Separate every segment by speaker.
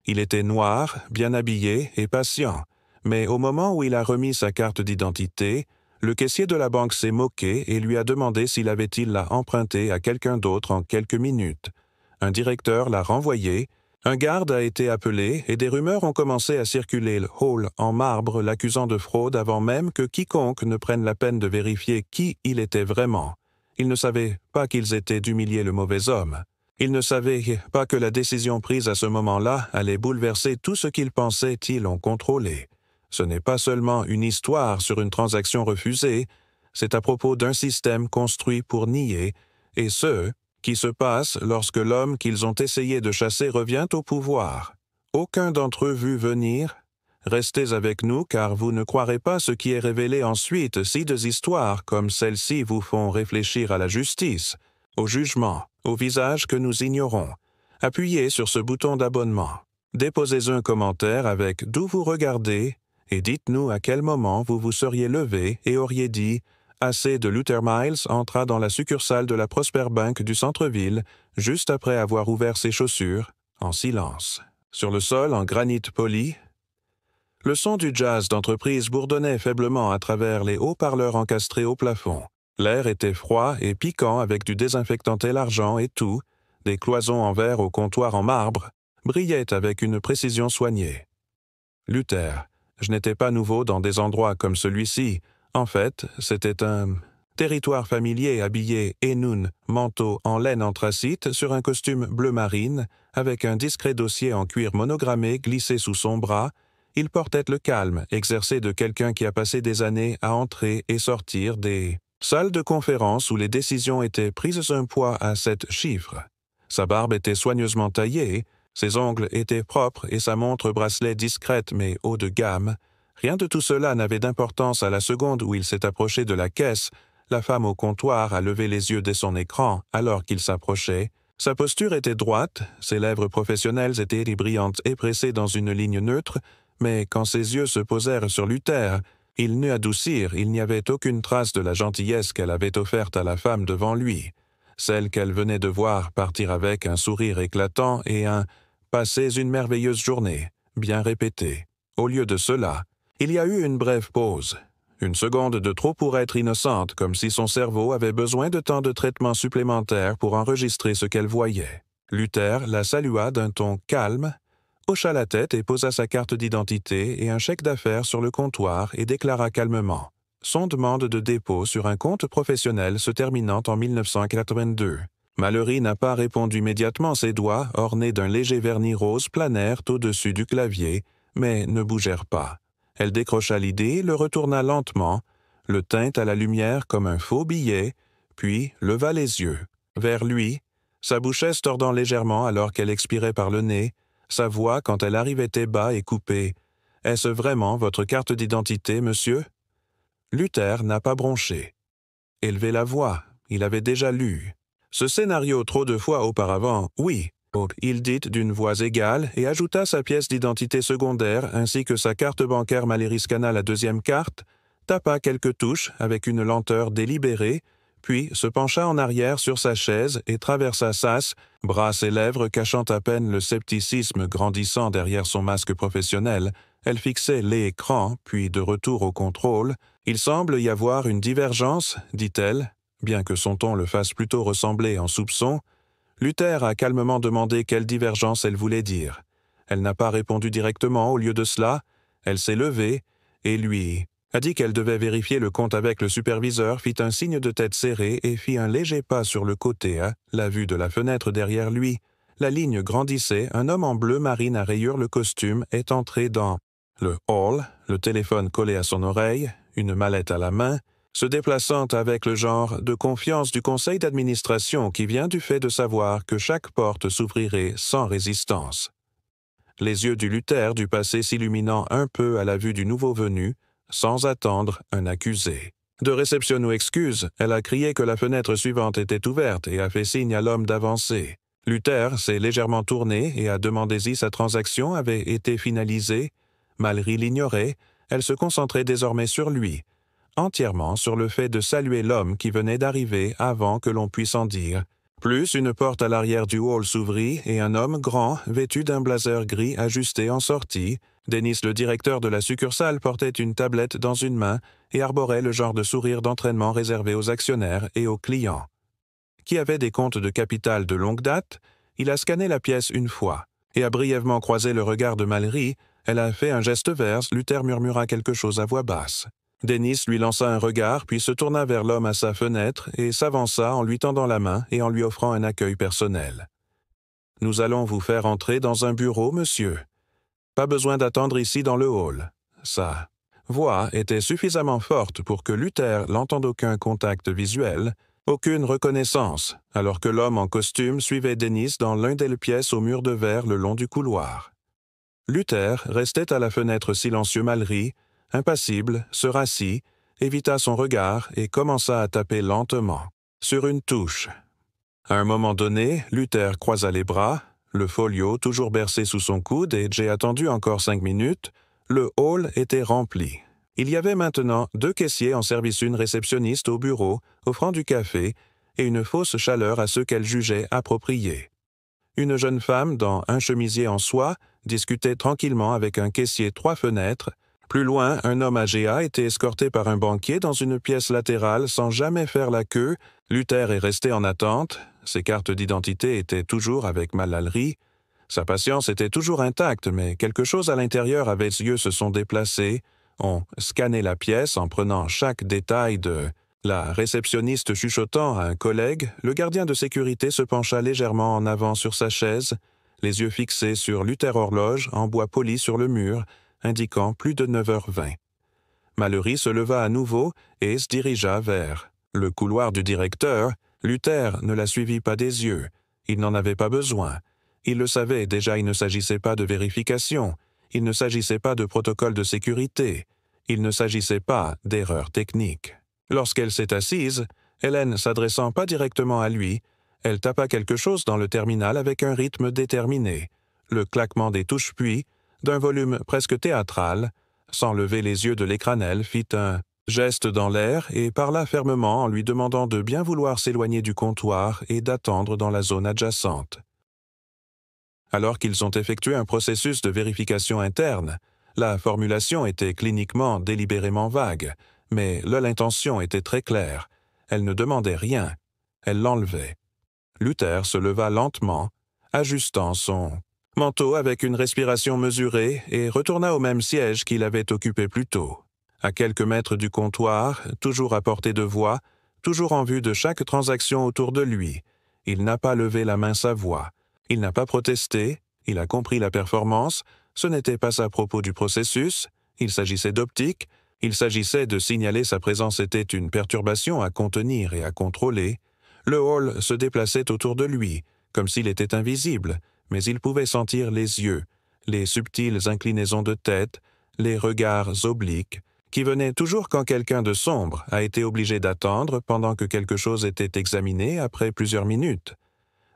Speaker 1: Il était noir, bien habillé et patient, mais au moment où il a remis sa carte d'identité, le caissier de la banque s'est moqué et lui a demandé s'il avait-il la emprunté à quelqu'un d'autre en quelques minutes. Un directeur l'a renvoyé, un garde a été appelé et des rumeurs ont commencé à circuler le Hall en marbre l'accusant de fraude avant même que quiconque ne prenne la peine de vérifier qui il était vraiment. Il ne savait pas qu'ils étaient d'humilier le mauvais homme. Il ne savait pas que la décision prise à ce moment-là allait bouleverser tout ce qu'ils pensaient ils ont contrôlé. Ce n'est pas seulement une histoire sur une transaction refusée, c'est à propos d'un système construit pour nier, et ce, qui se passe lorsque l'homme qu'ils ont essayé de chasser revient au pouvoir. Aucun d'entre eux vu venir. Restez avec nous car vous ne croirez pas ce qui est révélé ensuite si deux histoires comme celle-ci vous font réfléchir à la justice, au jugement, au visage que nous ignorons. Appuyez sur ce bouton d'abonnement. Déposez un commentaire avec d'où vous regardez et dites-nous à quel moment vous vous seriez levé et auriez dit « Assez de Luther Miles entra dans la succursale de la Prosper Bank du centre-ville juste après avoir ouvert ses chaussures, en silence. » Sur le sol en granit poli, le son du jazz d'entreprise bourdonnait faiblement à travers les haut-parleurs encastrés au plafond. L'air était froid et piquant avec du désinfectant l'argent et tout, des cloisons en verre au comptoir en marbre, brillaient avec une précision soignée. Luther, je n'étais pas nouveau dans des endroits comme celui-ci. En fait, c'était un territoire familier habillé énoun, manteau en laine anthracite sur un costume bleu marine, avec un discret dossier en cuir monogrammé glissé sous son bras. Il portait le calme exercé de quelqu'un qui a passé des années à entrer et sortir des salles de conférence où les décisions étaient prises un poids à 7 chiffres. Sa barbe était soigneusement taillée, ses ongles étaient propres et sa montre-bracelet discrète mais haut de gamme. Rien de tout cela n'avait d'importance à la seconde où il s'est approché de la caisse. La femme au comptoir a levé les yeux dès son écran alors qu'il s'approchait. Sa posture était droite, ses lèvres professionnelles étaient brillantes et pressées dans une ligne neutre, mais quand ses yeux se posèrent sur Luther, ils n'eut adoucir, il n'y avait aucune trace de la gentillesse qu'elle avait offerte à la femme devant lui, celle qu'elle venait de voir partir avec un sourire éclatant et un « passez une merveilleuse journée », bien répété. Au lieu de cela, il y a eu une brève pause, une seconde de trop pour être innocente, comme si son cerveau avait besoin de temps de traitement supplémentaire pour enregistrer ce qu'elle voyait. Luther la salua d'un ton calme, hocha la tête et posa sa carte d'identité et un chèque d'affaires sur le comptoir et déclara calmement son demande de dépôt sur un compte professionnel se terminant en 1982. Mallory n'a pas répondu immédiatement, ses doigts, ornés d'un léger vernis rose, planèrent au-dessus du clavier, mais ne bougèrent pas. Elle décrocha l'idée, le retourna lentement, le tint à la lumière comme un faux billet, puis leva les yeux. Vers lui, sa bouchesse tordant légèrement alors qu'elle expirait par le nez, sa voix, quand elle arrivait bas et coupée. « Est-ce vraiment votre carte d'identité, monsieur ?» Luther n'a pas bronché. Élevé la voix, il avait déjà lu. Ce scénario trop de fois auparavant, oui. Il dit d'une voix égale et ajouta sa pièce d'identité secondaire ainsi que sa carte bancaire Mallory scana la deuxième carte, tapa quelques touches avec une lenteur délibérée, puis se pencha en arrière sur sa chaise et traversa sas, bras et lèvres cachant à peine le scepticisme grandissant derrière son masque professionnel. Elle fixait l'écran, puis de retour au contrôle. « Il semble y avoir une divergence, dit-elle, bien que son ton le fasse plutôt ressembler en soupçon. » Luther a calmement demandé quelle divergence elle voulait dire. Elle n'a pas répondu directement, au lieu de cela, elle s'est levée et lui a dit qu'elle devait vérifier le compte avec le superviseur, fit un signe de tête serré et fit un léger pas sur le côté à la vue de la fenêtre derrière lui. La ligne grandissait, un homme en bleu marine à rayures le costume est entré dans le hall, le téléphone collé à son oreille, une mallette à la main, se déplaçant avec le genre de confiance du conseil d'administration qui vient du fait de savoir que chaque porte s'ouvrirait sans résistance. Les yeux du Luther du passé s'illuminant un peu à la vue du nouveau venu, sans attendre un accusé. De réception ou excuse, elle a crié que la fenêtre suivante était ouverte et a fait signe à l'homme d'avancer. Luther s'est légèrement tourné et a demandé si sa transaction avait été finalisée. Mallory l'ignorait, elle se concentrait désormais sur lui, entièrement sur le fait de saluer l'homme qui venait d'arriver avant que l'on puisse en dire Plus, une porte à l'arrière du hall s'ouvrit et un homme grand, vêtu d'un blazer gris ajusté, en sortit. Dennis, le directeur de la succursale, portait une tablette dans une main et arborait le genre de sourire d'entraînement réservé aux actionnaires et aux clients. Qui avait des comptes de capital de longue date, il a scanné la pièce une fois et a brièvement croisé le regard de Mallory. Elle a fait un geste vert. Luther murmura quelque chose à voix basse. Dennis lui lança un regard, puis se tourna vers l'homme à sa fenêtre et s'avança en lui tendant la main et en lui offrant un accueil personnel. « Nous allons vous faire entrer dans un bureau, monsieur. Pas besoin d'attendre ici dans le hall. » Sa voix était suffisamment forte pour que Luther n'entende aucun contact visuel, aucune reconnaissance, alors que l'homme en costume suivait Dennis dans l'une des pièces au mur de verre le long du couloir. Luther restait à la fenêtre silencieux. Mallory, impassible, se rassit, évita son regard et commença à taper lentement, sur une touche. À un moment donné, Luther croisa les bras, le folio toujours bercé sous son coude, et j'ai attendu encore 5 minutes. Le hall était rempli. Il y avait maintenant 2 caissiers en service, une réceptionniste au bureau, offrant du café, et une fausse chaleur à ceux qu'elle jugeait appropriés. Une jeune femme, dans un chemisier en soie, discutait tranquillement avec un caissier 3 fenêtres. Plus loin, un homme âgé a été escorté par un banquier dans une pièce latérale sans jamais faire la queue. Luther est resté en attente. Ses cartes d'identité étaient toujours avec Mallory. Sa patience était toujours intacte, mais quelque chose à l'intérieur avait ses yeux se sont déplacés. On scannait la pièce en prenant chaque détail de la réceptionniste chuchotant à un collègue. Le gardien de sécurité se pencha légèrement en avant sur sa chaise, les yeux fixés sur Luther horloge en bois poli sur le mur, indiquant plus de 9h20. Mallory se leva à nouveau et se dirigea vers le couloir du directeur. Luther ne la suivit pas des yeux. Il n'en avait pas besoin. Il le savait déjà, il ne s'agissait pas de vérification. Il ne s'agissait pas de protocole de sécurité. Il ne s'agissait pas d'erreur technique. Lorsqu'elle s'est assise, Hélène, s'adressant pas directement à lui, elle tapa quelque chose dans le terminal avec un rythme déterminé, le claquement des touches, puis, d'un volume presque théâtral, sans lever les yeux de l'écran, elle fit un geste dans l'air et parla fermement en lui demandant de bien vouloir s'éloigner du comptoir et d'attendre dans la zone adjacente. Alors qu'ils ont effectué un processus de vérification interne, la formulation était cliniquement délibérément vague, mais là l'intention était très claire. Elle ne demandait rien, elle l'enlevait. Luther se leva lentement, ajustant son manteau avec une respiration mesurée et retourna au même siège qu'il avait occupé plus tôt. À quelques mètres du comptoir, toujours à portée de voix, toujours en vue de chaque transaction autour de lui, il n'a pas levé la main sa voix. Il n'a pas protesté, il a compris la performance, ce n'était pas à propos du processus, il s'agissait d'optique, il s'agissait de signaler sa présence était une perturbation à contenir et à contrôler. Le hall se déplaçait autour de lui, comme s'il était invisible, mais il pouvait sentir les yeux, les subtiles inclinaisons de tête, les regards obliques, qui venaient toujours quand quelqu'un de sombre a été obligé d'attendre pendant que quelque chose était examiné après plusieurs minutes.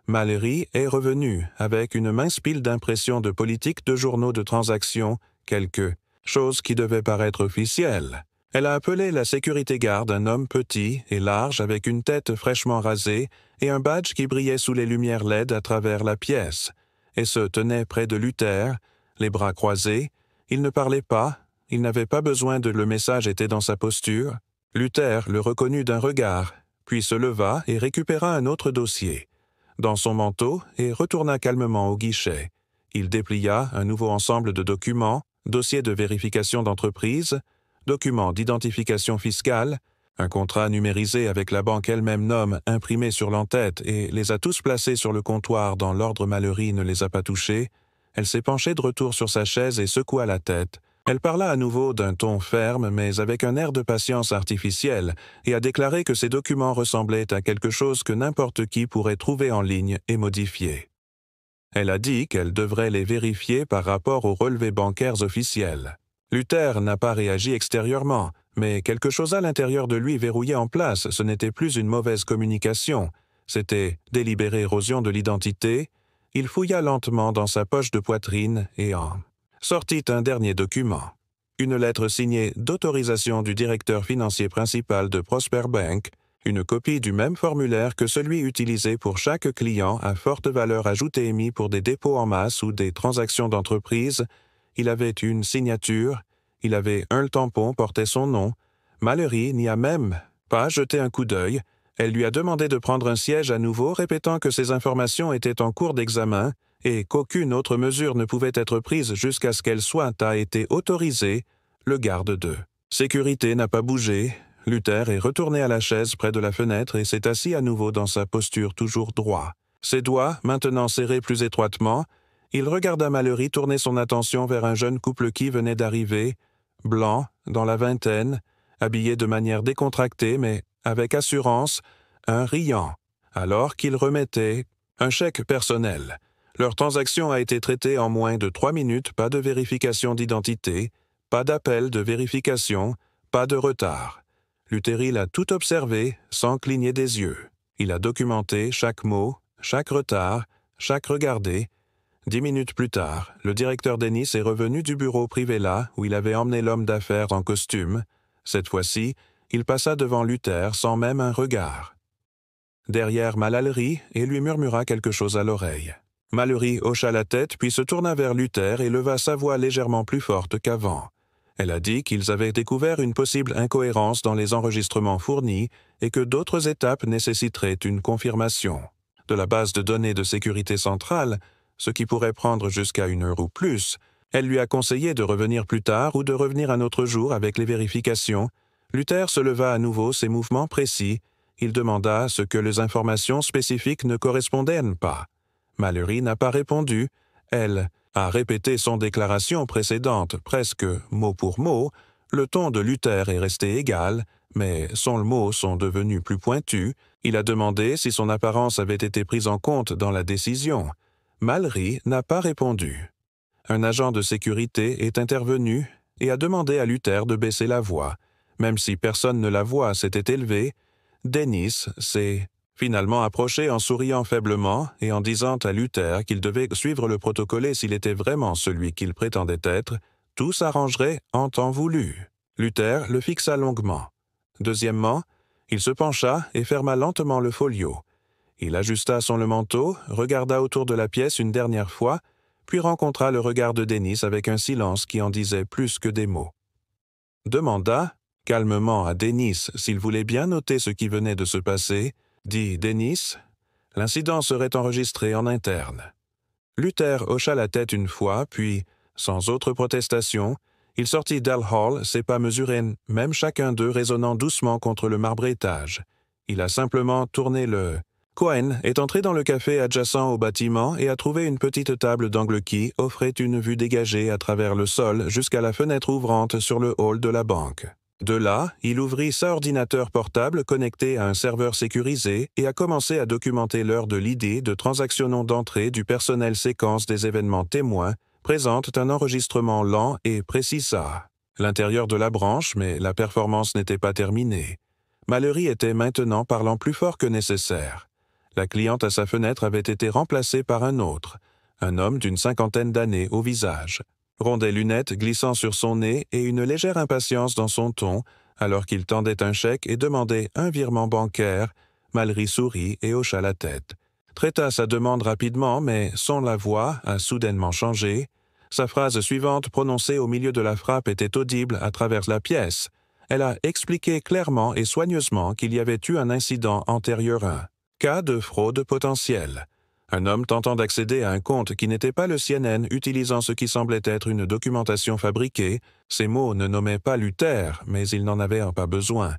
Speaker 1: Mallory est revenu avec une mince pile d'impressions de politique, de journaux de transactions, quelque chose qui devait paraître officielle. Elle a appelé la sécurité garde, un homme petit et large avec une tête fraîchement rasée et un badge qui brillait sous les lumières LED à travers la pièce, et se tenait près de Luther, les bras croisés. Il ne parlait pas, il n'avait pas besoin de le message était dans sa posture. Luther le reconnut d'un regard, puis se leva et récupéra un autre dossier dans son manteau et retourna calmement au guichet. Il déplia un nouveau ensemble de documents, dossier de vérification d'entreprise, documents d'identification fiscale, un contrat numérisé avec la banque elle-même nomme imprimé sur l'entête et les a tous placés sur le comptoir dans l'ordre. Mallory ne les a pas touchés. Elle s'est penchée de retour sur sa chaise et secoua la tête. Elle parla à nouveau d'un ton ferme, mais avec un air de patience artificielle, et a déclaré que ces documents ressemblaient à quelque chose que n'importe qui pourrait trouver en ligne et modifier. Elle a dit qu'elle devrait les vérifier par rapport aux relevés bancaires officiels. Luther n'a pas réagi extérieurement, mais quelque chose à l'intérieur de lui verrouillait en place. Ce n'était plus une mauvaise communication, c'était délibérée érosion de l'identité. Il fouilla lentement dans sa poche de poitrine et en sortit un dernier document, une lettre signée d'autorisation du directeur financier principal de Prosper Bank, une copie du même formulaire que celui utilisé pour chaque client à forte valeur ajoutée émis pour des dépôts en masse ou des transactions d'entreprise. Il avait une signature, il avait un tampon portait son nom. Mallory n'y a même pas jeté un coup d'œil. Elle lui a demandé de prendre un siège à nouveau, répétant que ces informations étaient en cours d'examen et qu'aucune autre mesure ne pouvait être prise jusqu'à ce qu'elle soit a été autorisée. Le garde de sécurité n'a pas bougé. Luther est retourné à la chaise près de la fenêtre et s'est assis à nouveau dans sa posture toujours droit. Ses doigts, maintenant serrés plus étroitement, il regarda Mallory tourner son attention vers un jeune couple qui venait d'arriver, blanc, dans la vingtaine, habillé de manière décontractée mais avec assurance, un riant, alors qu'il remettait un chèque personnel. Leur transaction a été traitée en moins de 3 minutes, pas de vérification d'identité, pas d'appel de vérification, pas de retard. Luther l'a tout observé sans cligner des yeux. Il a documenté chaque mot, chaque retard, chaque regardé. 10 minutes plus tard, le directeur Dennis est revenu du bureau privé là où il avait emmené l'homme d'affaires en costume. Cette fois-ci, il passa devant Luther sans même un regard. Derrière Mallory et lui murmura quelque chose à l'oreille. Mallory hocha la tête puis se tourna vers Luther et leva sa voix légèrement plus forte qu'avant. Elle a dit qu'ils avaient découvert une possible incohérence dans les enregistrements fournis et que d'autres étapes nécessiteraient une confirmation. De la base de données de sécurité centrale, ce qui pourrait prendre jusqu'à 1 heure ou plus, elle lui a conseillé de revenir plus tard ou de revenir un autre jour avec les vérifications. Luther se leva à nouveau ses mouvements précis. Il demanda ce que les informations spécifiques ne correspondaient pas. Mallory n'a pas répondu. Elle a répété son déclaration précédente, presque mot pour mot. Le ton de Luther est resté égal, mais son mots sont devenus plus pointus. Il a demandé si son apparence avait été prise en compte dans la décision. Mallory n'a pas répondu. Un agent de sécurité est intervenu et a demandé à Luther de baisser la voix. Même si personne ne la voix s'était élevée, Dennis s'est finalement approché en souriant faiblement et en disant à Luther qu'il devait suivre le protocole s'il était vraiment celui qu'il prétendait être, tout s'arrangerait en temps voulu. Luther le fixa longuement. Deuxièmement, il se pencha et ferma lentement le folio. Il ajusta son manteau, regarda autour de la pièce une dernière fois, puis rencontra le regard de Dennis avec un silence qui en disait plus que des mots. Demanda calmement à Dennis s'il voulait bien noter ce qui venait de se passer, dit Dennis, « L'incident serait enregistré en interne. » Luther hocha la tête une fois, puis, sans autre protestation, il sortit d'Hall Hall, ses pas mesurés, même chacun d'eux résonnant doucement contre le marbre étage. Il a simplement tourné le... Cohen est entré dans le café adjacent au bâtiment et a trouvé une petite table d'angle qui offrait une vue dégagée à travers le sol jusqu'à la fenêtre ouvrante sur le hall de la banque. De là, il ouvrit sa ordinateur portable connecté à un serveur sécurisé et a commencé à documenter l'heure de l'idée de transaction d'entrée du personnel séquence des événements témoins, présente un enregistrement lent et précis. L'intérieur de la branche, mais la performance n'était pas terminée. Mallory était maintenant parlant plus fort que nécessaire. La cliente à sa fenêtre avait été remplacée par un autre, un homme d'une 50aine d'années au visage. Rondes lunettes glissant sur son nez et une légère impatience dans son ton, alors qu'il tendait un chèque et demandait un virement bancaire, Mallory sourit et hocha la tête. Traita sa demande rapidement, mais son la voix a soudainement changé. Sa phrase suivante, prononcée au milieu de la frappe, était audible à travers la pièce. Elle a expliqué clairement et soigneusement qu'il y avait eu un incident antérieur, un cas de fraude potentielle. Un homme tentant d'accéder à un compte qui n'était pas le sien, utilisant ce qui semblait être une documentation fabriquée, ces mots ne nommaient pas Luther, mais il n'en avait pas besoin,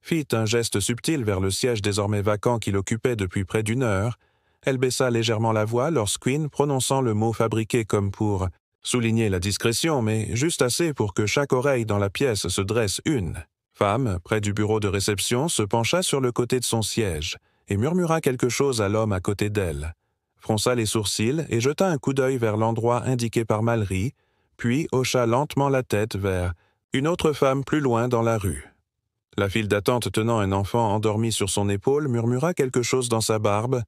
Speaker 1: fit un geste subtil vers le siège désormais vacant qu'il occupait depuis près d'1 heure. Elle baissa légèrement la voix lorsqu'Quinn, prononçant le mot fabriqué comme pour souligner la discrétion, mais juste assez pour que chaque oreille dans la pièce se dresse une femme, près du bureau de réception, se pencha sur le côté de son siège et murmura quelque chose à l'homme à côté d'elle, fronça les sourcils et jeta un coup d'œil vers l'endroit indiqué par Mallory, puis hocha lentement la tête vers une autre femme plus loin dans la rue. La file d'attente tenant un enfant endormi sur son épaule murmura quelque chose dans sa barbe.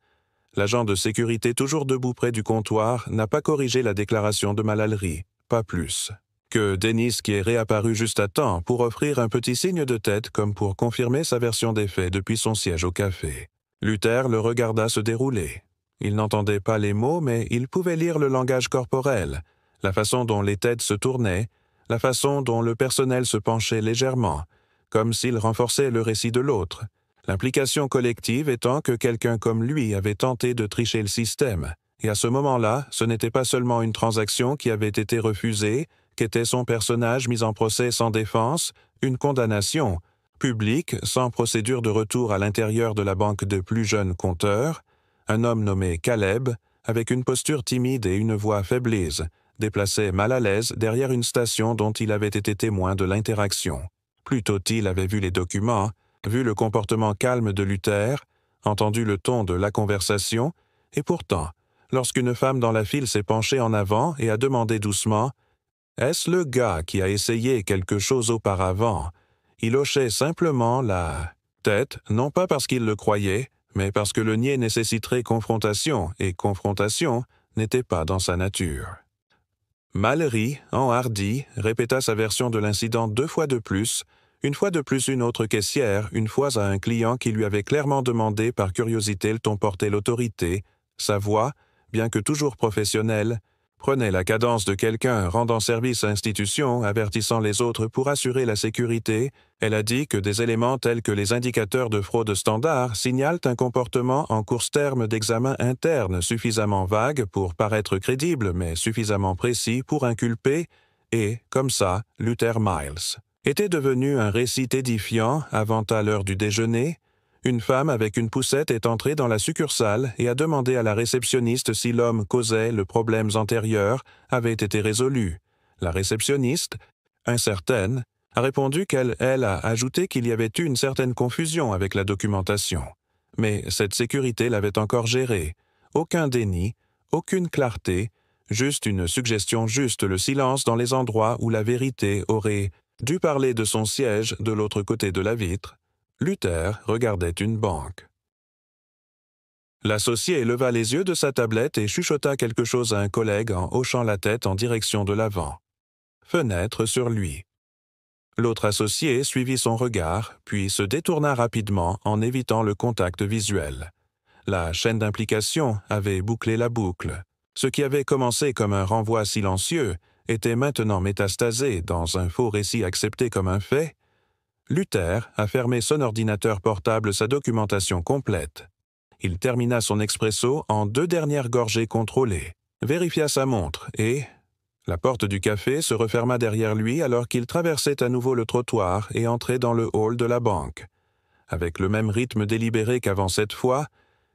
Speaker 1: L'agent de sécurité toujours debout près du comptoir n'a pas corrigé la déclaration de Mallory, pas plus. que Dennis qui est réapparu juste à temps pour offrir un petit signe de tête comme pour confirmer sa version des faits depuis son siège au café. Luther le regarda se dérouler. Il n'entendait pas les mots, mais il pouvait lire le langage corporel, la façon dont les têtes se tournaient, la façon dont le personnel se penchait légèrement, comme s'il renforçait le récit de l'autre. L'implication collective étant que quelqu'un comme lui avait tenté de tricher le système, et à ce moment-là, ce n'était pas seulement une transaction qui avait été refusée, qu'était son personnage mis en procès sans défense, une condamnation, publique, sans procédure de retour à l'intérieur de la banque de plus jeunes compteurs, un homme nommé Caleb, avec une posture timide et une voix faiblise, déplacé mal à l'aise derrière une station dont il avait été témoin de l'interaction. Plus tôt il avait vu les documents, vu le comportement calme de Luther, entendu le ton de la conversation, et pourtant, lorsqu'une femme dans la file s'est penchée en avant et a demandé doucement « Est-ce le gars qui a essayé quelque chose auparavant ?» il hochait simplement la tête, non pas parce qu'il le croyait, mais parce que le nier nécessiterait confrontation, et confrontation n'était pas dans sa nature. Mallory, enhardi, répéta sa version de l'incident 2 fois de plus, une fois de plus une autre caissière, une fois à un client qui lui avait clairement demandé par curiosité le ton portait l'autorité. Sa voix, bien que toujours professionnelle, prenait la cadence de quelqu'un rendant service à l'institution, avertissant les autres pour assurer la sécurité. Elle a dit que des éléments tels que les indicateurs de fraude standard signalent un comportement en court-terme d'examen interne suffisamment vague pour paraître crédible, mais suffisamment précis pour inculper, et, comme ça, Luther Miles était devenu un récit édifiant avant à l'heure du déjeuner. Une femme avec une poussette est entrée dans la succursale et a demandé à la réceptionniste si l'homme causait le problème antérieur avait été résolu. La réceptionniste, incertaine, a répondu qu'elle a ajouté qu'il y avait eu une certaine confusion avec la documentation. Mais cette sécurité l'avait encore gérée. Aucun déni, aucune clarté, juste une suggestion, juste le silence dans les endroits où la vérité aurait dû parler de son siège de l'autre côté de la vitre. Luther regardait une banque. L'associé leva les yeux de sa tablette et chuchota quelque chose à un collègue en hochant la tête en direction de l'avant. Fenêtre sur lui. L'autre associé suivit son regard, puis se détourna rapidement en évitant le contact visuel. La chaîne d'implication avait bouclé la boucle. Ce qui avait commencé comme un renvoi silencieux était maintenant métastasé dans un faux récit accepté comme un fait. Luther a fermé son ordinateur portable sa documentation complète. Il termina son expresso en 2 dernières gorgées contrôlées, vérifia sa montre et... La porte du café se referma derrière lui alors qu'il traversait à nouveau le trottoir et entrait dans le hall de la banque. Avec le même rythme délibéré qu'avant cette fois,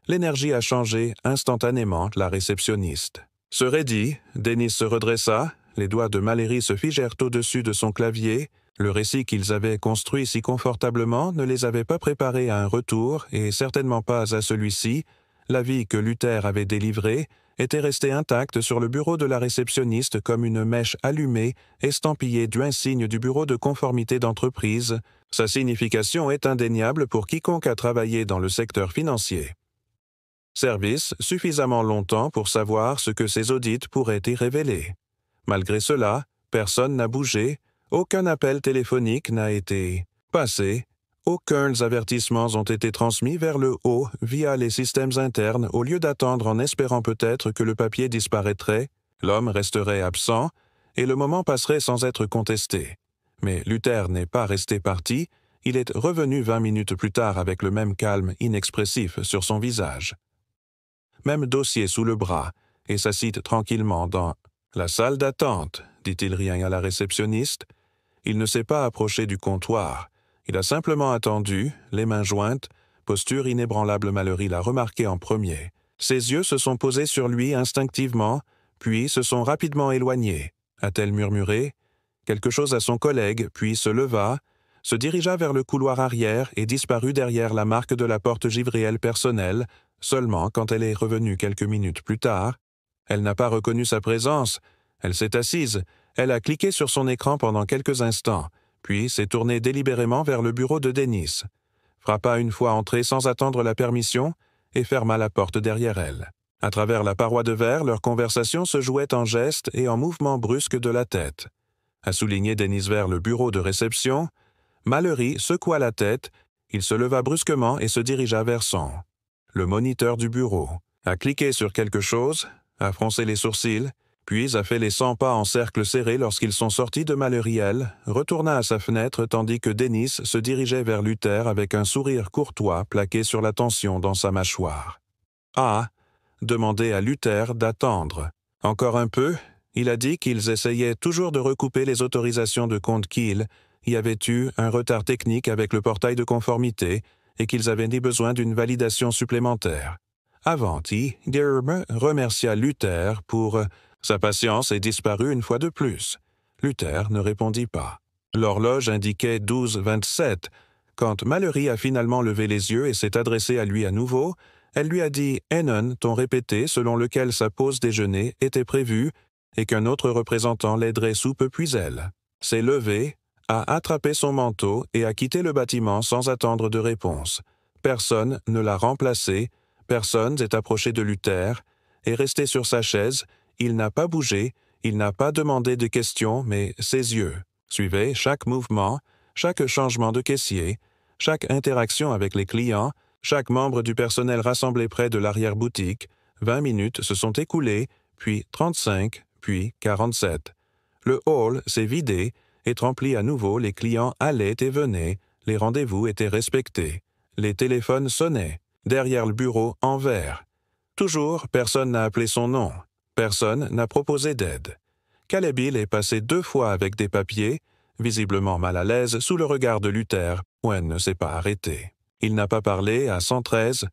Speaker 1: l'énergie a changé instantanément la réceptionniste. Ce raidi, Dennis se redressa, les doigts de Mallory se figèrent au-dessus de son clavier. Le récit qu'ils avaient construit si confortablement ne les avait pas préparés à un retour et certainement pas à celui-ci. L'avis que Luther avait délivré était resté intact sur le bureau de la réceptionniste comme une mèche allumée estampillée du insigne du bureau de conformité d'entreprise. Sa signification est indéniable pour quiconque a travaillé dans le secteur financier. Service suffisamment longtemps pour savoir ce que ces audits pourraient y révéler. Malgré cela, personne n'a bougé, aucun appel téléphonique n'a été passé, aucun avertissements ont été transmis vers le haut via les systèmes internes au lieu d'attendre en espérant peut-être que le papier disparaîtrait, l'homme resterait absent et le moment passerait sans être contesté. Mais Luther n'est pas resté parti, il est revenu 20 minutes plus tard avec le même calme inexpressif sur son visage. Même dossier sous le bras, et s'assit tranquillement dans la salle d'attente, dit-il rien à la réceptionniste. Il ne s'est pas approché du comptoir. Il a simplement attendu, les mains jointes, posture inébranlable. Mallory l'a remarqué en premier. Ses yeux se sont posés sur lui instinctivement, puis se sont rapidement éloignés. A-t-elle murmuré quelque chose à son collègue, puis se leva, se dirigea vers le couloir arrière et disparut derrière la marque de la porte givrielle personnelle. Seulement, quand elle est revenue quelques minutes plus tard, elle n'a pas reconnu sa présence. Elle s'est assise, elle a cliqué sur son écran pendant quelques instants, puis s'est tournée délibérément vers le bureau de Dennis, frappa une fois entrée sans attendre la permission et ferma la porte derrière elle. À travers la paroi de verre, leur conversation se jouait en gestes et en mouvements brusques de la tête. a souligné Dennis vers le bureau de réception. Mallory secoua la tête, il se leva brusquement et se dirigea vers son. Le moniteur du bureau a cliqué sur quelque chose, a froncé les sourcils, puis a fait les 100 pas en cercle serré lorsqu'ils sont sortis de Mallory, retourna à sa fenêtre tandis que Dennis se dirigeait vers Luther avec un sourire courtois plaqué sur la tension dans sa mâchoire. Ah, demandait à Luther d'attendre. Encore un peu, il a dit qu'ils essayaient toujours de recouper les autorisations de compte Kiel, y avait eu un retard technique avec le portail de conformité et qu'ils avaient besoin d'une validation supplémentaire. Avanti, Gerber remercia Luther pour sa patience et disparut une fois de plus. Luther ne répondit pas. L'horloge indiquait 12h27. Quand Mallory a finalement levé les yeux et s'est adressée à lui à nouveau, elle lui a dit « Hennen », ton répété selon lequel sa pause déjeuner était prévue et qu'un autre représentant l'aiderait sous peu puis elle s'est levée, a attrapé son manteau et a quitté le bâtiment sans attendre de réponse. Personne ne l'a remplacé, personne s'est approché de Luther, est resté sur sa chaise, il n'a pas bougé, il n'a pas demandé de questions, mais ses yeux suivaient chaque mouvement, chaque changement de caissier, chaque interaction avec les clients, chaque membre du personnel rassemblé près de l'arrière-boutique. 20 minutes se sont écoulées, puis 35, puis 47. Le hall s'est vidé, est rempli à nouveau, les clients allaient et venaient, les rendez-vous étaient respectés. Les téléphones sonnaient, derrière le bureau en vert. Toujours, personne n'a appelé son nom. Personne n'a proposé d'aide. Caleb Hill est passé 2 fois avec des papiers, visiblement mal à l'aise sous le regard de Luther, Owen ne s'est pas arrêté. Il n'a pas parlé à 113.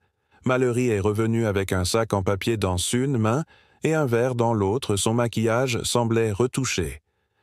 Speaker 1: Mallory est revenu avec un sac en papier dans une main et un verre dans l'autre, son maquillage semblait retouché.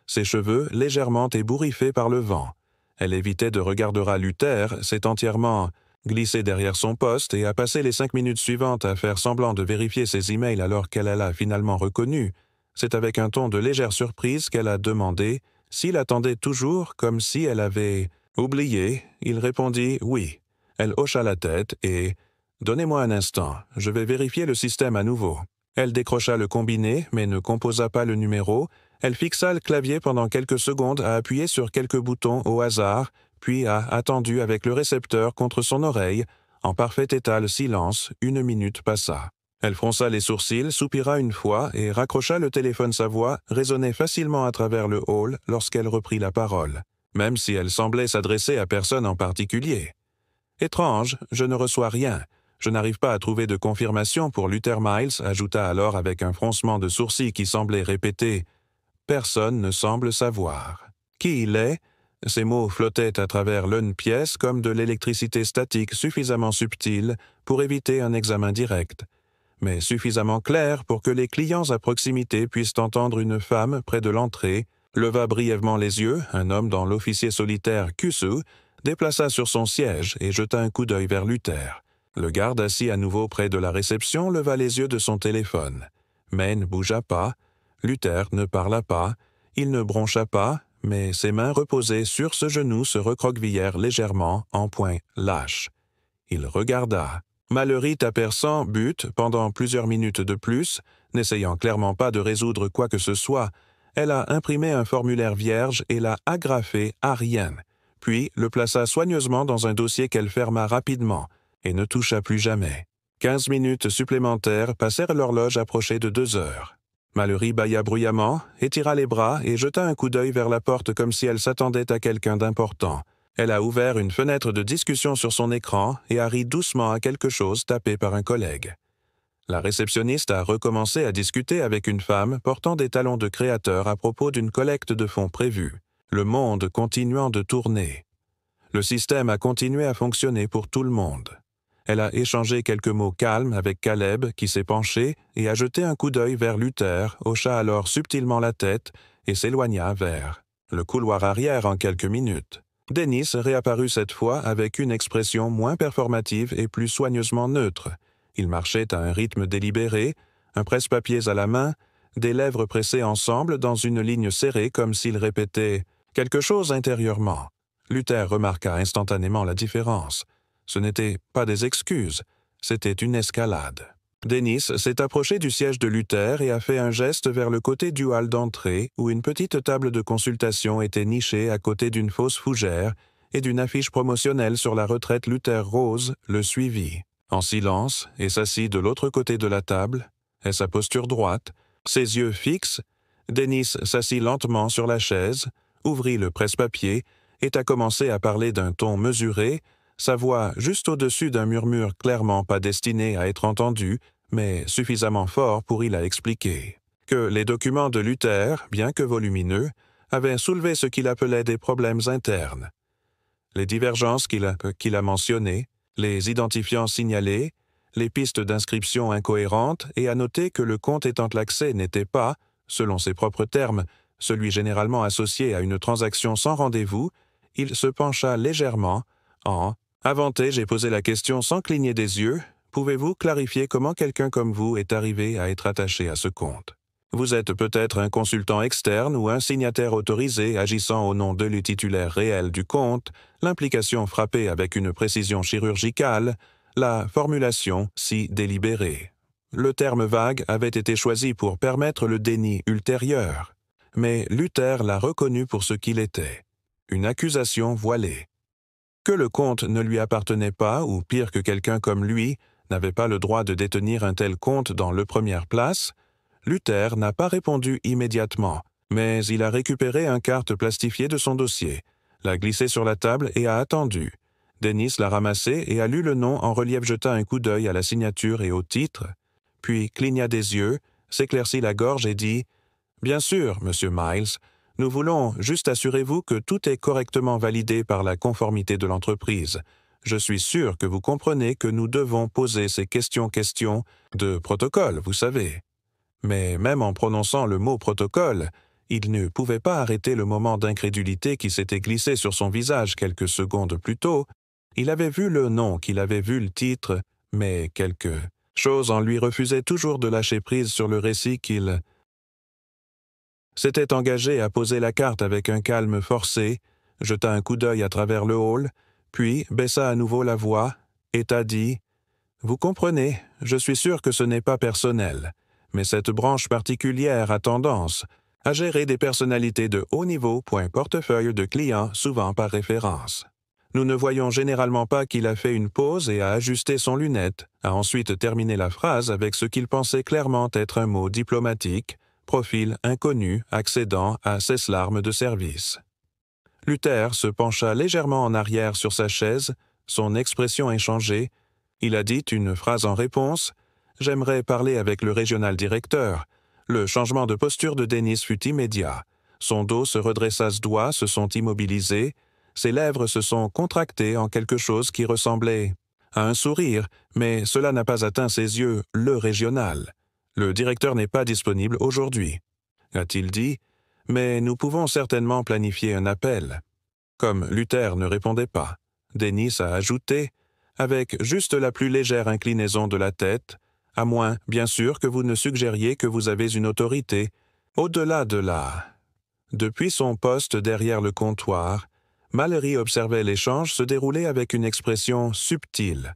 Speaker 1: Ses cheveux légèrement ébouriffés par le vent. Elle évitait de regarder Luther, s'est entièrement glissée derrière son poste et a passé les 5 minutes suivantes à faire semblant de vérifier ses emails alors qu'elle l'a finalement reconnu. C'est avec un ton de légère surprise qu'elle a demandé s'il attendait toujours comme si elle avait oublié. Il répondit « oui ». Elle hocha la tête et « donnez-moi un instant, je vais vérifier le système à nouveau ». Elle décrocha le combiné, mais ne composa pas le numéro. Elle fixa le clavier pendant quelques secondes à appuyer sur quelques boutons au hasard, puis a attendu avec le récepteur contre son oreille. En parfait état de silence, 1 minute passa. Elle fronça les sourcils, soupira une fois et raccrocha le téléphone. Sa voix résonnait facilement à travers le hall lorsqu'elle reprit la parole, même si elle semblait s'adresser à personne en particulier. « Étrange, je ne reçois rien. Je n'arrive pas à trouver de confirmation pour Luther Miles, ajouta alors avec un froncement de sourcils qui semblait répéter « Personne ne semble savoir. Qui il est ?» Ces mots flottaient à travers l'une pièce comme de l'électricité statique suffisamment subtile pour éviter un examen direct, mais suffisamment clair pour que les clients à proximité puissent entendre. Une femme près de l'entrée leva brièvement les yeux, un homme dans l'officier solitaire Kusu déplaça sur son siège et jeta un coup d'œil vers Luther. Le garde assis à nouveau près de la réception leva les yeux de son téléphone. Mais ne bougea pas. Luther ne parla pas. Il ne broncha pas, mais ses mains reposées sur ce genou se recroquevillèrent légèrement en point lâche. Il regarda. Mallory t'aperçant but pendant plusieurs minutes de plus, n'essayant clairement pas de résoudre quoi que ce soit. Elle a imprimé un formulaire vierge et l'a agrafé à rien, puis le plaça soigneusement dans un dossier qu'elle ferma rapidement et ne toucha plus jamais. 15 minutes supplémentaires passèrent, l'horloge approchait de 2 heures. Mallory bâilla bruyamment, étira les bras et jeta un coup d'œil vers la porte comme si elle s'attendait à quelqu'un d'important. Elle a ouvert une fenêtre de discussion sur son écran et a ri doucement à quelque chose tapé par un collègue. La réceptionniste a recommencé à discuter avec une femme portant des talons de créateur à propos d'une collecte de fonds prévue, le monde continuant de tourner. Le système a continué à fonctionner pour tout le monde. Elle a échangé quelques mots calmes avec Caleb qui s'est penché et a jeté un coup d'œil vers Luther, hocha alors subtilement la tête et s'éloigna vers le couloir arrière en quelques minutes. Dennis réapparut cette fois avec une expression moins performative et plus soigneusement neutre. Il marchait à un rythme délibéré, un presse-papiers à la main, des lèvres pressées ensemble dans une ligne serrée comme s'il répétait quelque chose intérieurement. Luther remarqua instantanément la différence. Ce n'était pas des excuses, c'était une escalade. Dennis s'est approché du siège de Luther et a fait un geste vers le côté du hall d'entrée où une petite table de consultation était nichée à côté d'une fausse fougère et d'une affiche promotionnelle sur la retraite Luther Rose le suivit. En silence, et s'assit de l'autre côté de la table, et sa posture droite, ses yeux fixes, Dennis s'assit lentement sur la chaise, ouvrit le presse-papier et a commencé à parler d'un ton mesuré, sa voix juste au-dessus d'un murmure clairement pas destiné à être entendu, mais suffisamment fort pour y la expliquer. Que les documents de Luther, bien que volumineux, avaient soulevé ce qu'il appelait des problèmes internes. Les divergences qu'il a mentionnées, les identifiants signalés, les pistes d'inscription incohérentes et à noter que le compte étant l'accès n'était pas, selon ses propres termes, celui généralement associé à une transaction sans rendez-vous, il se pencha légèrement en « Avanté, j'ai posé la question sans cligner des yeux. Pouvez-vous clarifier comment quelqu'un comme vous est arrivé à être attaché à ce compte? Vous êtes peut-être un consultant externe ou un signataire autorisé agissant au nom de le titulaire réel du compte, l'implication frappée avec une précision chirurgicale, la formulation si délibérée. » Le terme vague avait été choisi pour permettre le déni ultérieur, mais Luther l'a reconnu pour ce qu'il était, une accusation voilée. Que le compte ne lui appartenait pas, ou pire que quelqu'un comme lui, n'avait pas le droit de détenir un tel compte dans le première place, Luther n'a pas répondu immédiatement, mais il a récupéré une carte plastifiée de son dossier, l'a glissée sur la table et a attendu. Dennis l'a ramassé et a lu le nom en relief, jeta un coup d'œil à la signature et au titre, puis cligna des yeux, s'éclaircit la gorge et dit « Bien sûr, Monsieur Miles, nous voulons juste assurez-vous que tout est correctement validé par la conformité de l'entreprise. Je suis sûr que vous comprenez que nous devons poser ces questions de protocole, vous savez. » Mais même en prononçant le mot « protocole », il ne pouvait pas arrêter le moment d'incrédulité qui s'était glissé sur son visage quelques secondes plus tôt. Il avait vu le nom, qu'il avait vu le titre, mais quelque chose en lui refusait toujours de lâcher prise sur le récit qu'il s'était engagé à poser la carte avec un calme forcé, jeta un coup d'œil à travers le hall, puis baissa à nouveau la voix et t'a dit « Vous comprenez, je suis sûr que ce n'est pas personnel, mais cette branche particulière a tendance à gérer des personnalités de haut niveau pour un portefeuille de clients souvent par référence. Nous ne voyons généralement pas qu'il a fait une pause et a ajusté son lunette, a ensuite terminé la phrase avec ce qu'il pensait clairement être un mot diplomatique, profil inconnu accédant à ses larmes de service. » Luther se pencha légèrement en arrière sur sa chaise, son expression inchangée. Il a dit une phrase en réponse. « J'aimerais parler avec le régional directeur. » Le changement de posture de Dennis fut immédiat. Son dos se redressa, ses doigts se sont immobilisés, ses lèvres se sont contractées en quelque chose qui ressemblait à un sourire, mais cela n'a pas atteint ses yeux, le régional. « Le directeur n'est pas disponible aujourd'hui, » a-t-il dit, « mais nous pouvons certainement planifier un appel. » Comme Luther ne répondait pas, Dennis a ajouté, avec juste la plus légère inclinaison de la tête, « à moins, bien sûr, que vous ne suggériez que vous avez une autorité. » Au-delà de là. Depuis son poste derrière le comptoir, Mallory observait l'échange se dérouler avec une expression subtile.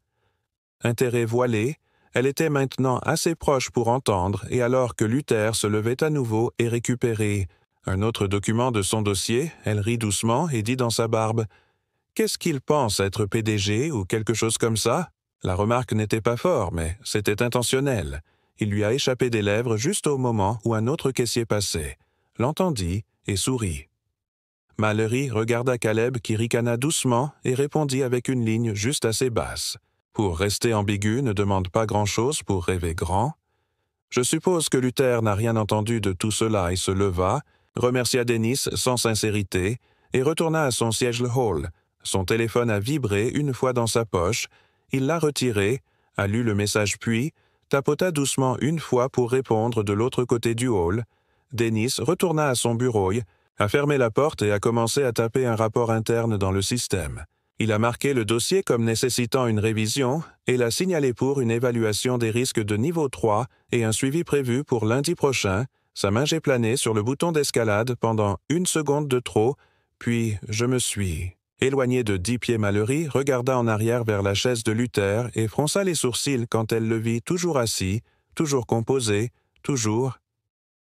Speaker 1: Intérêt voilé, elle était maintenant assez proche pour entendre, et alors que Luther se levait à nouveau et récupérait un autre document de son dossier, elle rit doucement et dit dans sa barbe « Qu'est-ce qu'il pense être PDG ou quelque chose comme ça ?» La remarque n'était pas forte, mais c'était intentionnel. Il lui a échappé des lèvres juste au moment où un autre caissier passait, l'entendit et sourit. Mallory regarda Caleb qui ricana doucement et répondit avec une ligne juste assez basse. Pour rester ambigu ne demande pas grand-chose pour rêver grand. Je suppose que Luther n'a rien entendu de tout cela et se leva, remercia Dennis sans sincérité et retourna à son siège le hall. Son téléphone a vibré une fois dans sa poche. Il l'a retiré, a lu le message puis tapota doucement une fois pour répondre de l'autre côté du hall. Dennis retourna à son bureau, a fermé la porte et a commencé à taper un rapport interne dans le système. Il a marqué le dossier comme nécessitant une révision et l'a signalé pour une évaluation des risques de niveau 3 et un suivi prévu pour lundi prochain. Sa main j'ai plané sur le bouton d'escalade pendant 1 seconde de trop, puis je me suis Éloigné de 10 pieds, Mallory regarda en arrière vers la chaise de Luther et fronça les sourcils quand elle le vit toujours assis, toujours composé, toujours.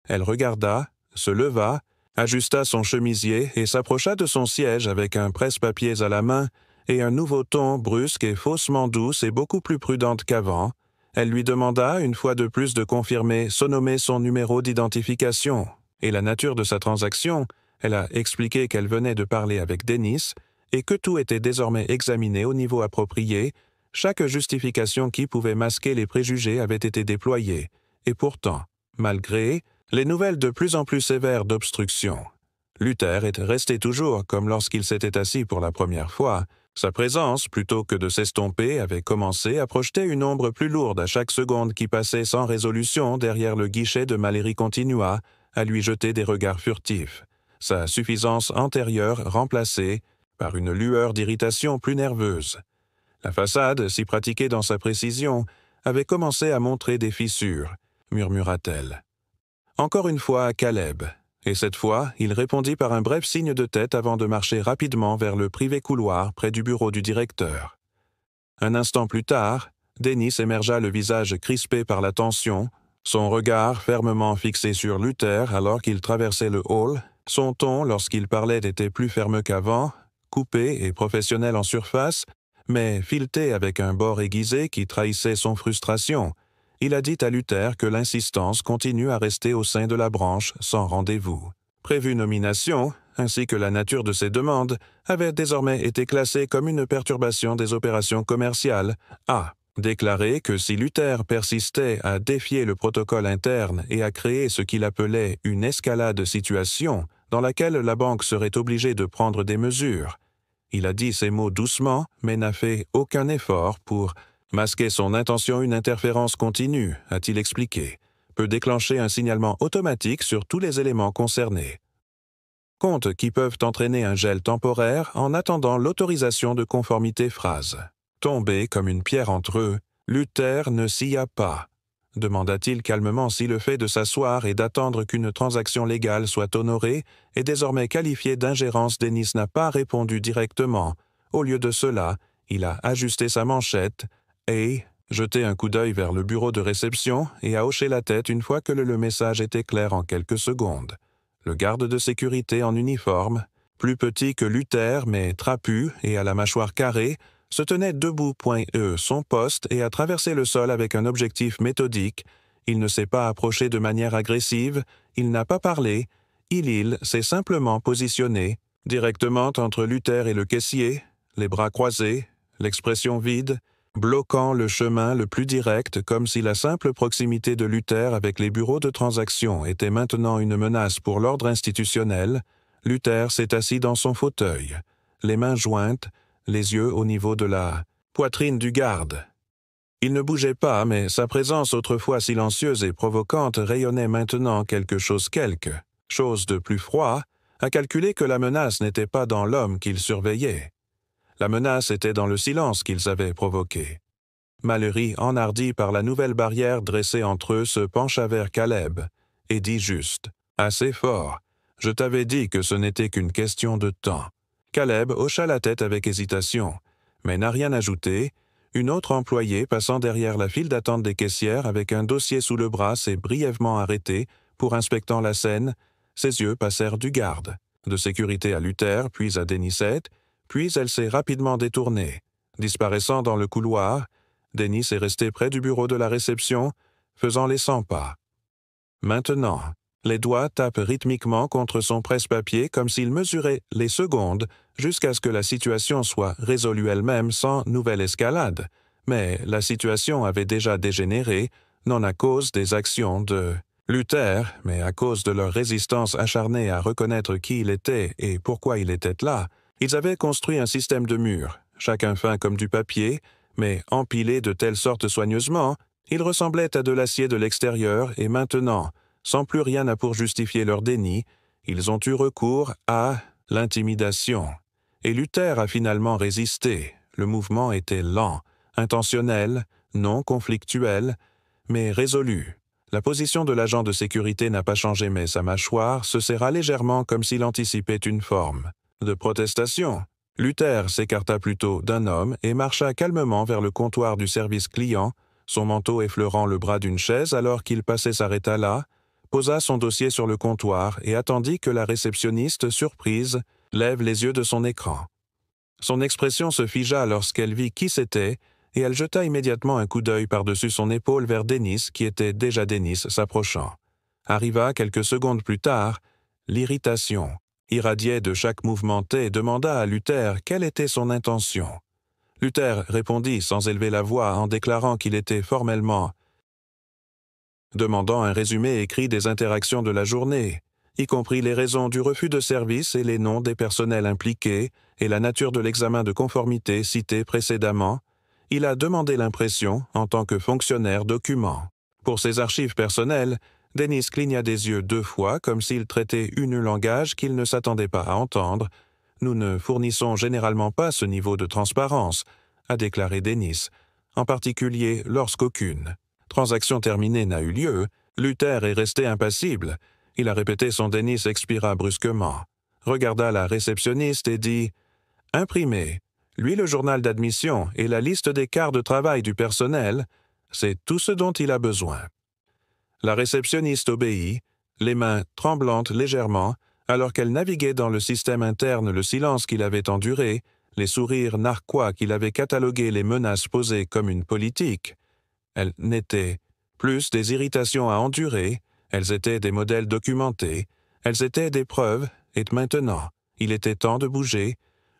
Speaker 1: Elle regarda, se leva, ajusta son chemisier et s'approcha de son siège avec un presse-papiers à la main et un nouveau ton brusque et faussement douce et beaucoup plus prudente qu'avant. Elle lui demanda, une fois de plus, de confirmer, nommer son numéro d'identification et la nature de sa transaction. Elle a expliqué qu'elle venait de parler avec Dennis et que tout était désormais examiné au niveau approprié. Chaque justification qui pouvait masquer les préjugés avait été déployée. Et pourtant, malgré les nouvelles de plus en plus sévères d'obstruction, Luther était resté toujours comme lorsqu'il s'était assis pour la première fois. Sa présence, plutôt que de s'estomper, avait commencé à projeter une ombre plus lourde à chaque seconde qui passait sans résolution derrière le guichet de Mallory continua à lui jeter des regards furtifs, sa suffisance antérieure remplacée par une lueur d'irritation plus nerveuse. La façade, si pratiquée dans sa précision, avait commencé à montrer des fissures, murmura-t-elle. Encore une fois, Caleb. Et cette fois, il répondit par un bref signe de tête avant de marcher rapidement vers le privé couloir près du bureau du directeur. Un instant plus tard, Dennis émergea le visage crispé par la tension, son regard fermement fixé sur Luther alors qu'il traversait le hall. Son ton, lorsqu'il parlait, était plus ferme qu'avant, coupé et professionnel en surface, mais fileté avec un bord aiguisé qui trahissait son frustration. Il a dit à Luther que l'insistance continue à rester au sein de la branche sans rendez-vous. Prévue nomination, ainsi que la nature de ses demandes, avaient désormais été classées comme une perturbation des opérations commerciales. A. Déclaré que si Luther persistait à défier le protocole interne et à créer ce qu'il appelait une escalade de situation dans laquelle la banque serait obligée de prendre des mesures. Il a dit ces mots doucement, mais n'a fait aucun effort pour masquer son intention. Une interférence continue, a-t-il expliqué, peut déclencher un signalement automatique sur tous les éléments concernés. Comptes qui peuvent entraîner un gel temporaire en attendant l'autorisation de conformité. Phrase. Tombé comme une pierre entre eux, Luther ne scia pas. Demanda-t-il calmement si le fait de s'asseoir et d'attendre qu'une transaction légale soit honorée est désormais qualifié d'ingérence. Dennis n'a pas répondu directement. Au lieu de cela, il a ajusté sa manchette et jeté un coup d'œil vers le bureau de réception et a hoché la tête une fois que le message était clair en quelques secondes. Le garde de sécurité en uniforme, plus petit que Luther mais trapu et à la mâchoire carrée, se tenait debout, son poste et a traversé le sol avec un objectif méthodique. Il ne s'est pas approché de manière agressive, il n'a pas parlé, il s'est simplement positionné, directement entre Luther et le caissier, les bras croisés, l'expression vide, bloquant le chemin le plus direct comme si la simple proximité de Luther avec les bureaux de transaction était maintenant une menace pour l'ordre institutionnel. Luther s'est assis dans son fauteuil, les mains jointes, les yeux au niveau de la poitrine du garde. Il ne bougeait pas, mais sa présence autrefois silencieuse et provocante rayonnait maintenant quelque chose de plus froid, à calculer que la menace n'était pas dans l'homme qu'ils surveillaient. La menace était dans le silence qu'ils avaient provoqué. Mallory, enhardi par la nouvelle barrière dressée entre eux, se pencha vers Caleb et dit juste, assez fort, « Je t'avais dit que ce n'était qu'une question de temps. » Caleb hocha la tête avec hésitation, mais n'a rien ajouté. Une autre employée passant derrière la file d'attente des caissières avec un dossier sous le bras s'est brièvement arrêtée pour inspectant la scène. Ses yeux passèrent du garde de sécurité à Luther, puis à Denissette, puis elle s'est rapidement détournée. Disparaissant dans le couloir, Dennis est resté près du bureau de la réception, faisant les 100 pas. Maintenant, les doigts tapent rythmiquement contre son presse-papier comme s'il mesurait les secondes jusqu'à ce que la situation soit résolue elle-même sans nouvelle escalade. Mais la situation avait déjà dégénéré, non à cause des actions de Luther, mais à cause de leur résistance acharnée à reconnaître qui il était et pourquoi il était là. Ils avaient construit un système de murs, chacun fin comme du papier, mais empilé de telle sorte soigneusement, il ressemblait à de l'acier de l'extérieur et maintenant, sans plus rien à pour justifier leur déni, ils ont eu recours à l'intimidation. Et Luther a finalement résisté. Le mouvement était lent, intentionnel, non conflictuel, mais résolu. La position de l'agent de sécurité n'a pas changé, mais sa mâchoire se serra légèrement comme s'il anticipait une forme de protestation. Luther s'écarta plutôt d'un homme et marcha calmement vers le comptoir du service client, son manteau effleurant le bras d'une chaise alors qu'il passait s'arrêta là, posa son dossier sur le comptoir et attendit que la réceptionniste, surprise, lève les yeux de son écran. Son expression se figea lorsqu'elle vit qui c'était, et elle jeta immédiatement un coup d'œil par-dessus son épaule vers Dennis, qui était déjà Dennis, s'approchant. Arriva quelques secondes plus tard, l'irritation, irradiait de chaque mouvementé et demanda à Luther quelle était son intention. Luther répondit sans élever la voix en déclarant qu'il était formellement demandant un résumé écrit des interactions de la journée, y compris les raisons du refus de service et les noms des personnels impliqués et la nature de l'examen de conformité cité précédemment. Il a demandé l'impression en tant que fonctionnaire document. Pour ses archives personnelles, Dennis cligna des yeux 2 fois comme s'il traitait un langage qu'il ne s'attendait pas à entendre. « Nous ne fournissons généralement pas ce niveau de transparence », a déclaré Dennis, en particulier lorsqu'aucune transaction terminée n'a eu lieu. Luther est resté impassible. Il a répété son Dennis expira brusquement, regarda la réceptionniste et dit « Imprimez. Lui le journal d'admission et la liste des quarts de travail du personnel, c'est tout ce dont il a besoin. » La réceptionniste obéit, les mains tremblantes légèrement, alors qu'elle naviguait dans le système interne le silence qu'il avait enduré, les sourires narquois qu'il avait catalogués les menaces posées comme une politique. Elles n'étaient plus des irritations à endurer, elles étaient des modèles documentés, elles étaient des preuves, et maintenant, il était temps de bouger.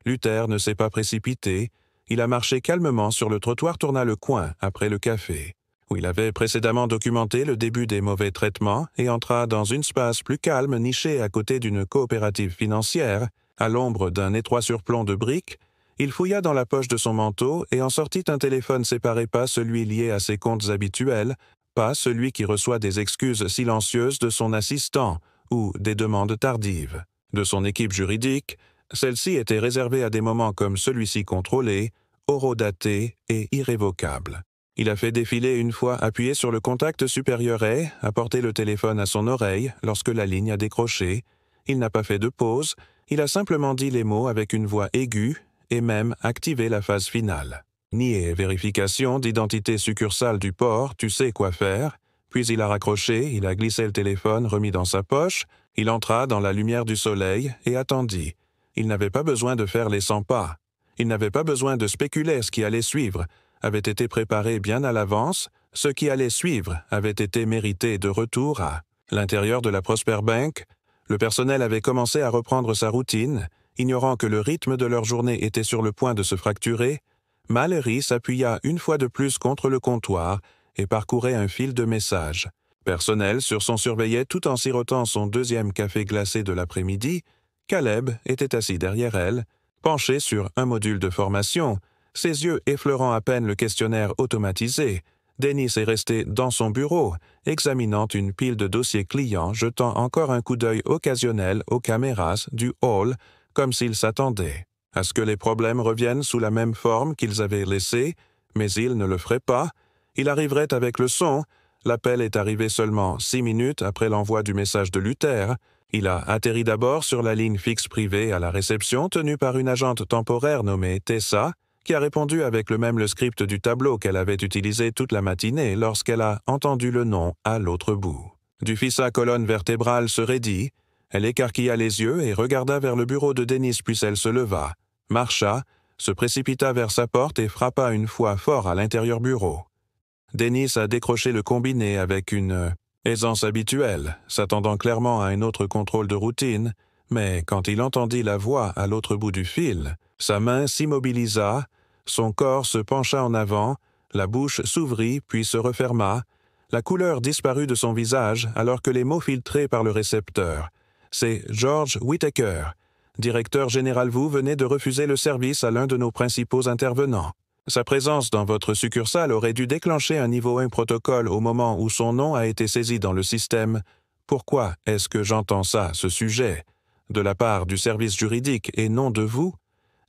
Speaker 1: Luther ne s'est pas précipité, il a marché calmement sur le trottoir, tourna le coin après le café, où il avait précédemment documenté le début des mauvais traitements et entra dans une space plus calme nichée à côté d'une coopérative financière, à l'ombre d'un étroit surplomb de briques. Il fouilla dans la poche de son manteau et en sortit un téléphone séparé, pas celui lié à ses comptes habituels, pas celui qui reçoit des excuses silencieuses de son assistant ou des demandes tardives. De son équipe juridique, celle-ci était réservée à des moments comme celui-ci contrôlés, horodatés et irrévocables. Il a fait défiler une fois appuyé sur le contact supérieur et a porté le téléphone à son oreille lorsque la ligne a décroché. Il n'a pas fait de pause, il a simplement dit les mots avec une voix aiguë et même activé la phase finale. Nier vérification d'identité succursale du port, tu sais quoi faire. Puis il a raccroché, il a glissé le téléphone remis dans sa poche, il entra dans la lumière du soleil et attendit. Il n'avait pas besoin de faire les 100 pas. Il n'avait pas besoin de spéculer ce qui allait suivre, avait été préparé bien à l'avance, ce qui allait suivre avait été mérité de retour à l'intérieur de la Prosper Bank. Le personnel avait commencé à reprendre sa routine, ignorant que le rythme de leur journée était sur le point de se fracturer. Mallory s'appuya une fois de plus contre le comptoir et parcourait un fil de messages. Personnel sur son surveillait tout en sirotant son 2e café glacé de l'après-midi. Caleb était assis derrière elle, penché sur un module de formation, ses yeux effleurant à peine le questionnaire automatisé. Dennis est resté dans son bureau, examinant une pile de dossiers clients, jetant encore un coup d'œil occasionnel aux caméras du hall, comme s'il s'attendait à ce que les problèmes reviennent sous la même forme qu'ils avaient laissée, mais il ne le ferait pas. Il arriverait avec le son. L'appel est arrivé seulement 6 minutes après l'envoi du message de Luther. Il a atterri d'abord sur la ligne fixe privée à la réception tenue par une agente temporaire nommée Tessa, qui a répondu avec le script du tableau qu'elle avait utilisé toute la matinée lorsqu'elle a entendu le nom à l'autre bout. Du fils à colonne vertébrale se raidit. Elle écarquilla les yeux et regarda vers le bureau de Dennis, puis elle se leva, marcha, se précipita vers sa porte et frappa une fois fort à l'intérieur bureau. Dennis a décroché le combiné avec une aisance habituelle, s'attendant clairement à un autre contrôle de routine, mais quand il entendit la voix à l'autre bout du fil, sa main s'immobilisa, son corps se pencha en avant, la bouche s'ouvrit puis se referma, la couleur disparut de son visage alors que les mots filtrés par le récepteur. C'est George Whittaker. Directeur général, vous venez de refuser le service à l'un de nos principaux intervenants. Sa présence dans votre succursale aurait dû déclencher un niveau 1 protocole au moment où son nom a été saisi dans le système. Pourquoi est-ce que j'entends ça, ce sujet, de la part du service juridique et non de vous?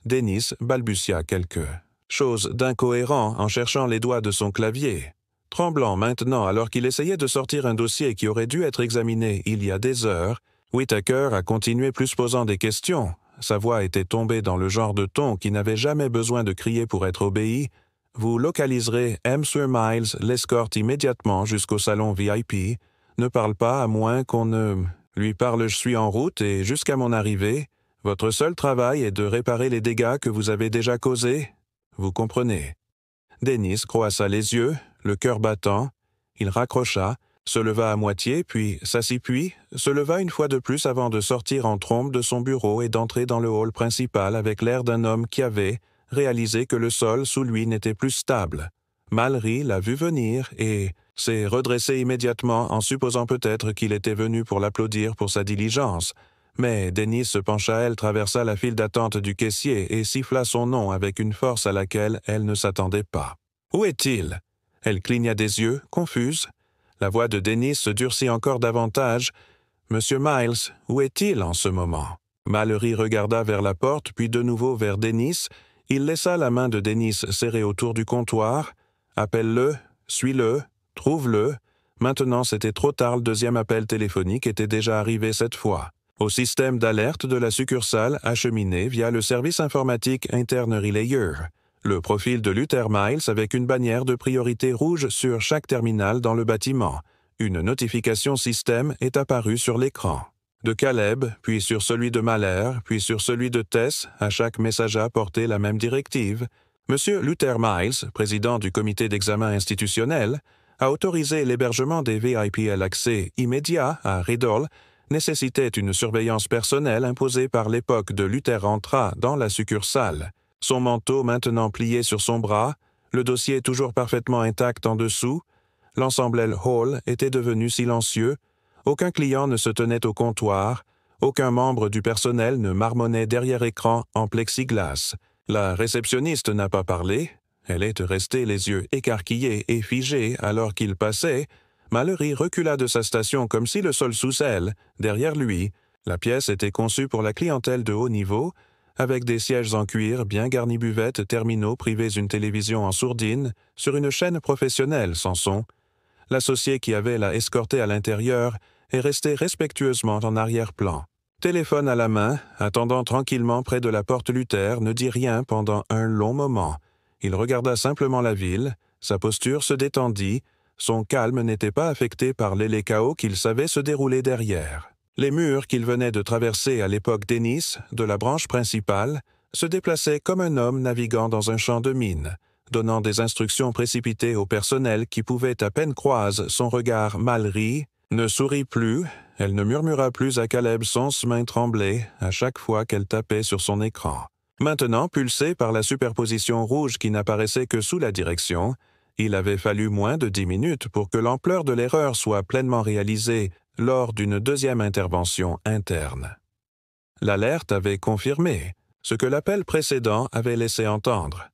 Speaker 1: Dennis balbutia quelque chose d'incohérent en cherchant les doigts de son clavier. Tremblant maintenant alors qu'il essayait de sortir un dossier qui aurait dû être examiné il y a des heures, Whittaker a continué plus posant des questions, sa voix était tombée dans le genre de ton qui n'avait jamais besoin de crier pour être obéi, vous localiserez M. Miles, l'escorte immédiatement jusqu'au salon VIP. Ne parle pas à moins qu'on ne lui parle. Je suis en route et jusqu'à mon arrivée, votre seul travail est de réparer les dégâts que vous avez déjà causés. Vous comprenez. Dennis croissa les yeux, le cœur battant. Il raccrocha, se leva à moitié, puis s'assit, puis se leva une fois de plus avant de sortir en trombe de son bureau et d'entrer dans le hall principal avec l'air d'un homme qui avait réalisé que le sol sous lui n'était plus stable. Mallory l'a vu venir et s'est redressé immédiatement en supposant peut-être qu'il était venu pour l'applaudir pour sa diligence. Mais Dennis se pencha, elle traversa la file d'attente du caissier et siffla son nom avec une force à laquelle elle ne s'attendait pas. « Où est-il » Elle cligna des yeux, confuse. La voix de Dennis se durcit encore davantage. « Monsieur Miles, où est-il en ce moment » Mallory regarda vers la porte, puis de nouveau vers Dennis. Il laissa la main de Dennis serrée autour du comptoir. « Appelle-le, suis-le, trouve-le. » Maintenant, c'était trop tard, le deuxième appel téléphonique était déjà arrivé cette fois. Au système d'alerte de la succursale acheminé via le service informatique interne Relayer. Le profil de Luther Miles avec une bannière de priorité rouge sur chaque terminal dans le bâtiment. Une notification système est apparue sur l'écran. De Caleb, puis sur celui de Mahler, puis sur celui de Tess, à chaque messager portait la même directive. Monsieur Luther Miles, président du comité d'examen institutionnel, a autorisé l'hébergement des VIP à l'accès immédiat à Riddle, nécessitait une surveillance personnelle imposée par l'époque de Luther entra dans la succursale. Son manteau maintenant plié sur son bras, le dossier toujours parfaitement intact en dessous, l'ensemble hall était devenu silencieux, aucun client ne se tenait au comptoir, aucun membre du personnel ne marmonnait derrière écran en plexiglas. La réceptionniste n'a pas parlé, elle est restée les yeux écarquillés et figés alors qu'il passait. Mallory recula de sa station comme si le sol sous elle, derrière lui. La pièce était conçue pour la clientèle de haut niveau, avec des sièges en cuir, bien garnis buvettes, terminaux privés, une télévision en sourdine, sur une chaîne professionnelle sans son. L'associé qui avait la escorté à l'intérieur est resté respectueusement en arrière-plan. Téléphone à la main, attendant tranquillement près de la porte Luther, ne dit rien pendant un long moment. Il regarda simplement la ville, sa posture se détendit, son calme n'était pas affecté par les chaos qu'il savait se dérouler derrière. Les murs qu'il venait de traverser à l'époque Dennis, de la branche principale, se déplaçaient comme un homme naviguant dans un champ de mine, donnant des instructions précipitées au personnel qui pouvait à peine croise son regard mal ri, ne sourit plus, elle ne murmura plus à Caleb, son main tremblait à chaque fois qu'elle tapait sur son écran. Maintenant, pulsé par la superposition rouge qui n'apparaissait que sous la direction, il avait fallu moins de 10 minutes pour que l'ampleur de l'erreur soit pleinement réalisée lors d'une deuxième intervention interne. L'alerte avait confirmé ce que l'appel précédent avait laissé entendre.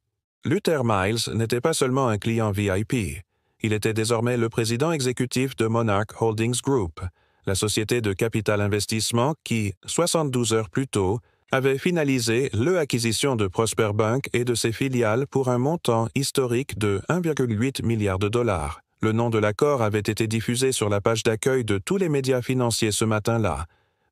Speaker 1: Luther Miles n'était pas seulement un client VIP, il était désormais le président exécutif de Monarch Holdings Group, la société de capital investissement qui, 72 heures plus tôt, avait finalisé l'acquisition de Prosper Bank et de ses filiales pour un montant historique de 1,8 milliard de dollars. Le nom de l'accord avait été diffusé sur la page d'accueil de tous les médias financiers ce matin-là.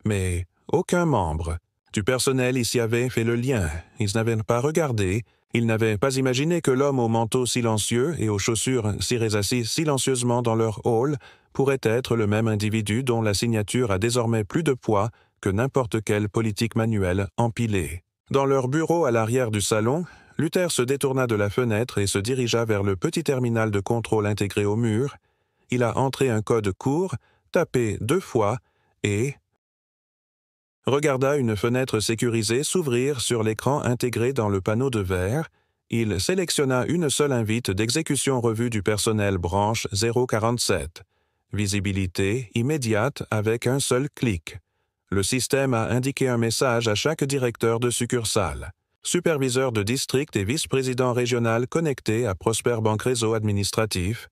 Speaker 1: Mais aucun membre du personnel ici avait fait le lien. Ils n'avaient pas regardé. Ils n'avaient pas imaginé que l'homme au manteau silencieux et aux chaussures cirées assis silencieusement dans leur hall pourrait être le même individu dont la signature a désormais plus de poids que n'importe quelle politique manuelle empilée. Dans leur bureau à l'arrière du salon, Luther se détourna de la fenêtre et se dirigea vers le petit terminal de contrôle intégré au mur. Il a entré un code court, tapé 2 fois et regarda une fenêtre sécurisée s'ouvrir sur l'écran intégré dans le panneau de verre. Il sélectionna une seule invite d'exécution revue du personnel branche 047. Visibilité immédiate avec un seul clic. Le système a indiqué un message à chaque directeur de succursale. Superviseur de district et vice-président régional connecté à Prosper Bank Réseau Administratif.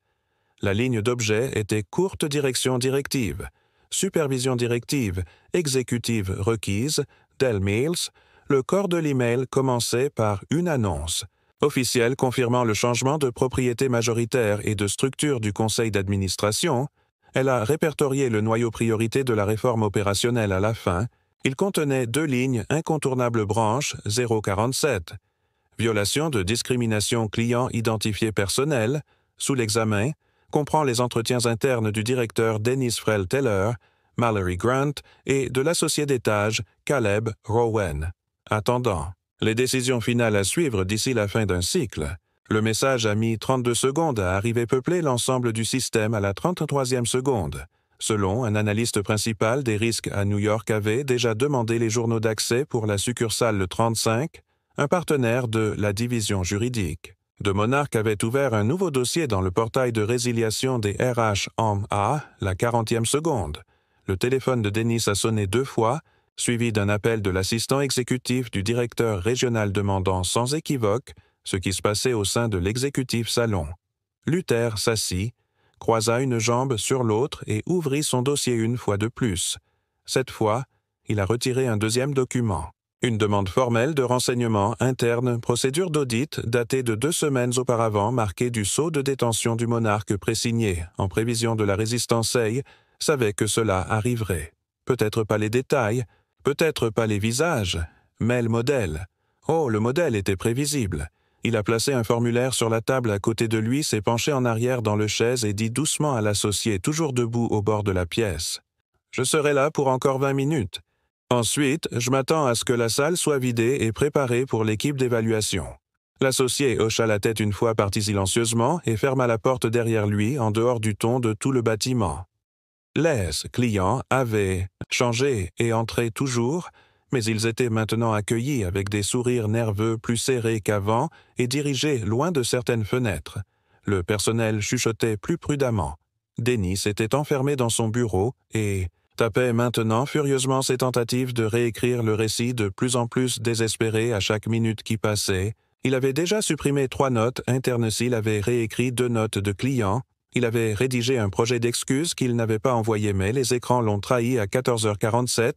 Speaker 1: La ligne d'objet était courte direction directive, supervision directive, exécutive requise, Dell Mills. Le corps de l'email commençait par une annonce. Officielle confirmant le changement de propriété majoritaire et de structure du conseil d'administration, elle a répertorié le noyau priorité de la réforme opérationnelle à la fin, Il contenait 2 lignes incontournables branches 047. Violation de discrimination client identifié personnel, sous l'examen, comprend les entretiens internes du directeur Dennis Frel-Teller, Mallory Grant et de l'associé d'étage Caleb Rowan. Attendant. Les décisions finales à suivre d'ici la fin d'un cycle. Le message a mis 32 secondes à arriver peupler l'ensemble du système à la 33e seconde. Selon un analyste principal des risques à New York avait déjà demandé les journaux d'accès pour la succursale 35, un partenaire de la division juridique. De Monarch avait ouvert un nouveau dossier dans le portail de résiliation des RH à la 40e seconde. Le téléphone de Dennis a sonné 2 fois, suivi d'un appel de l'assistant exécutif du directeur régional demandant sans équivoque ce qui se passait au sein de l'exécutif salon. Luther s'assit, croisa une jambe sur l'autre et ouvrit son dossier une fois de plus. Cette fois, il a retiré un deuxième document. Une demande formelle de renseignement interne, procédure d'audit datée de 2 semaines auparavant marquée du sceau de détention du monarque présigné, en prévision de la résistance Hay, savait que cela arriverait. Peut-être pas les détails, peut-être pas les visages, mais le modèle. Oh, le modèle était prévisible. Il a placé un formulaire sur la table à côté de lui, s'est penché en arrière dans le chaise et dit doucement à l'associé, toujours debout au bord de la pièce. « Je serai là pour encore 20 minutes. Ensuite, je m'attends à ce que la salle soit vidée et préparée pour l'équipe d'évaluation. » L'associé hocha la tête une fois parti silencieusement et ferma la porte derrière lui en dehors du ton de tout le bâtiment. Les clients avaient changé et entré toujours, mais ils étaient maintenant accueillis avec des sourires nerveux plus serrés qu'avant et dirigés loin de certaines fenêtres. Le personnel chuchotait plus prudemment. Dennis était enfermé dans son bureau et tapait maintenant furieusement ses tentatives de réécrire le récit de plus en plus désespéré à chaque minute qui passait. Il avait déjà supprimé 3 notes, Internecil avait réécrit 2 notes de clients. Il avait rédigé un projet d'excuses qu'il n'avait pas envoyé, mais les écrans l'ont trahi à 14h47.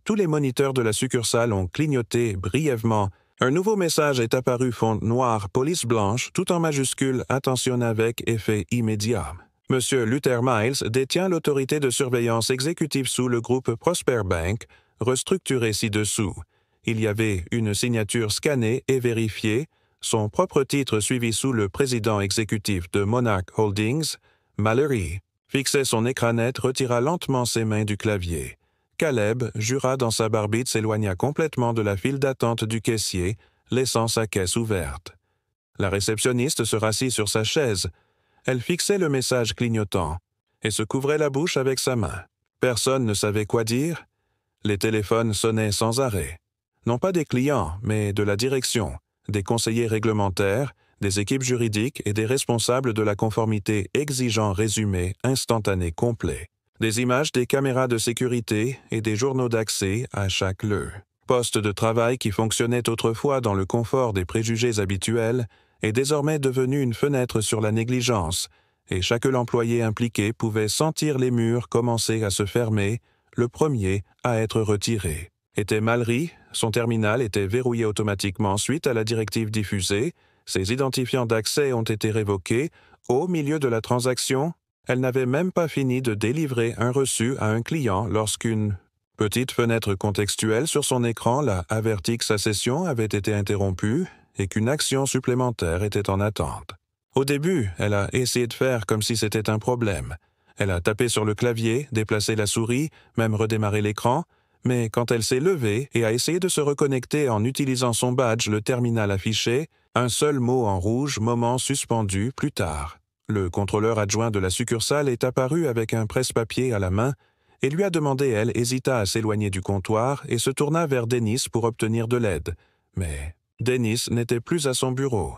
Speaker 1: Tous les moniteurs de la succursale ont clignoté brièvement. Un nouveau message est apparu fond noir, police blanche, tout en majuscule, attention avec effet immédiat. Monsieur Luther Miles détient l'autorité de surveillance exécutive sous le groupe Prosper Bank, restructuré ci-dessous. Il y avait une signature scannée et vérifiée, son propre titre suivi sous le président exécutif de Monarch Holdings, Mallory. Fixait son écranette, retira lentement ses mains du clavier. Caleb jura dans sa barbite, s'éloigna complètement de la file d'attente du caissier, laissant sa caisse ouverte. La réceptionniste se rassit sur sa chaise. Elle fixait le message clignotant et se couvrait la bouche avec sa main. Personne ne savait quoi dire. Les téléphones sonnaient sans arrêt. Non pas des clients, mais de la direction, des conseillers réglementaires, des équipes juridiques et des responsables de la conformité exigeant résumé instantané complet. Des images des caméras de sécurité et des journaux d'accès à chaque lieu. Poste de travail qui fonctionnait autrefois dans le confort des préjugés habituels est désormais devenu une fenêtre sur la négligence, et chaque employé impliqué pouvait sentir les murs commencer à se fermer, le premier à être retiré. Était Mallory, son terminal était verrouillé automatiquement suite à la directive diffusée, ses identifiants d'accès ont été révoqués, au milieu de la transaction, elle n'avait même pas fini de délivrer un reçu à un client lorsqu'une petite fenêtre contextuelle sur son écran l'a averti que sa session avait été interrompue et qu'une action supplémentaire était en attente. Au début, elle a essayé de faire comme si c'était un problème. Elle a tapé sur le clavier, déplacé la souris, même redémarré l'écran, mais quand elle s'est levée et a essayé de se reconnecter en utilisant son badge, le terminal affiché, un seul mot en rouge, moment suspendu, plus tard. Le contrôleur adjoint de la succursale est apparu avec un presse-papier à la main et lui a demandé, elle hésita à s'éloigner du comptoir et se tourna vers Dennis pour obtenir de l'aide. Mais Dennis n'était plus à son bureau.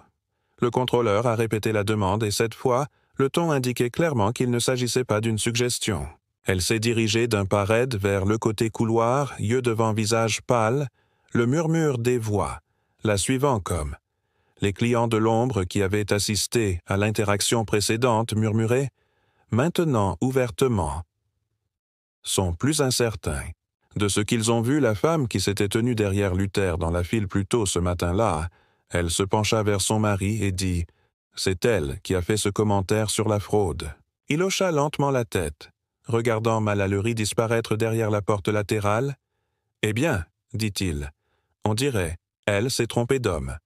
Speaker 1: Le contrôleur a répété la demande et cette fois, le ton indiquait clairement qu'il ne s'agissait pas d'une suggestion. Elle s'est dirigée d'un pas raide vers le côté couloir, yeux devant visage pâle, le murmure des voix, la suivant comme. Les clients de l'ombre qui avaient assisté à l'interaction précédente murmuraient, maintenant ouvertement, sont plus incertains. De ce qu'ils ont vu la femme qui s'était tenue derrière Luther dans la file plus tôt ce matin-là, elle se pencha vers son mari et dit « C'est elle qui a fait ce commentaire sur la fraude. » Il hocha lentement la tête, regardant Mallory disparaître derrière la porte latérale, Eh bien, dit-il, on dirait, elle s'est trompée d'homme.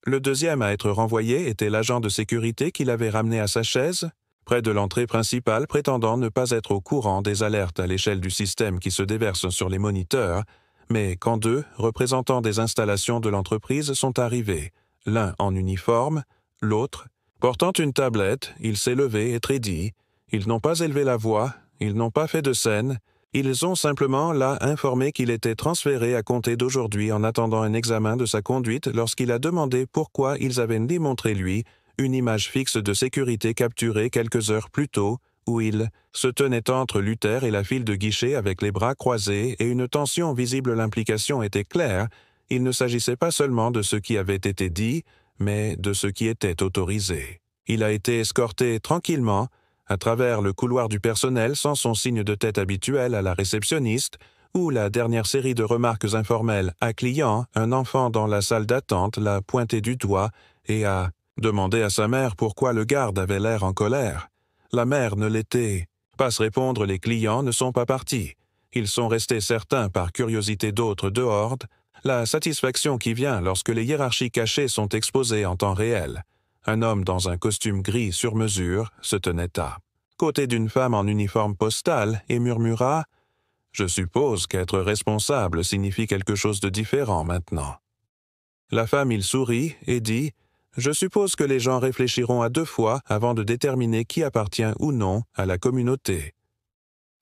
Speaker 1: Le deuxième à être renvoyé était l'agent de sécurité qui l'avait ramené à sa chaise, près de l'entrée principale, prétendant ne pas être au courant des alertes à l'échelle du système qui se déversent sur les moniteurs, mais quand deux représentants des installations de l'entreprise sont arrivés, l'un en uniforme, l'autre, portant une tablette, il s'est levé et trédit. Ils n'ont pas élevé la voix, ils n'ont pas fait de scène, ils ont simplement là informé qu'il était transféré à compter d'aujourd'hui en attendant un examen de sa conduite lorsqu'il a demandé pourquoi ils avaient démontré lui une image fixe de sécurité capturée quelques heures plus tôt, où il se tenait entre Luther et la file de guichet avec les bras croisés et une tension visible. L'implication était claire, il ne s'agissait pas seulement de ce qui avait été dit, mais de ce qui était autorisé. Il a été escorté tranquillement à travers le couloir du personnel sans son signe de tête habituel à la réceptionniste, où la dernière série de remarques informelles à client, un enfant dans la salle d'attente l'a pointé du doigt et a demandé à sa mère pourquoi le garde avait l'air en colère. La mère ne l'était pas. Se répondre, les clients ne sont pas partis. Ils sont restés certains par curiosité d'autres dehors, la satisfaction qui vient lorsque les hiérarchies cachées sont exposées en temps réel. Un homme dans un costume gris sur mesure se tenait à côté d'une femme en uniforme postal et murmura « Je suppose qu'être responsable signifie quelque chose de différent maintenant. » La femme, il sourit et dit « Je suppose que les gens réfléchiront à 2 fois avant de déterminer qui appartient ou non à la communauté. »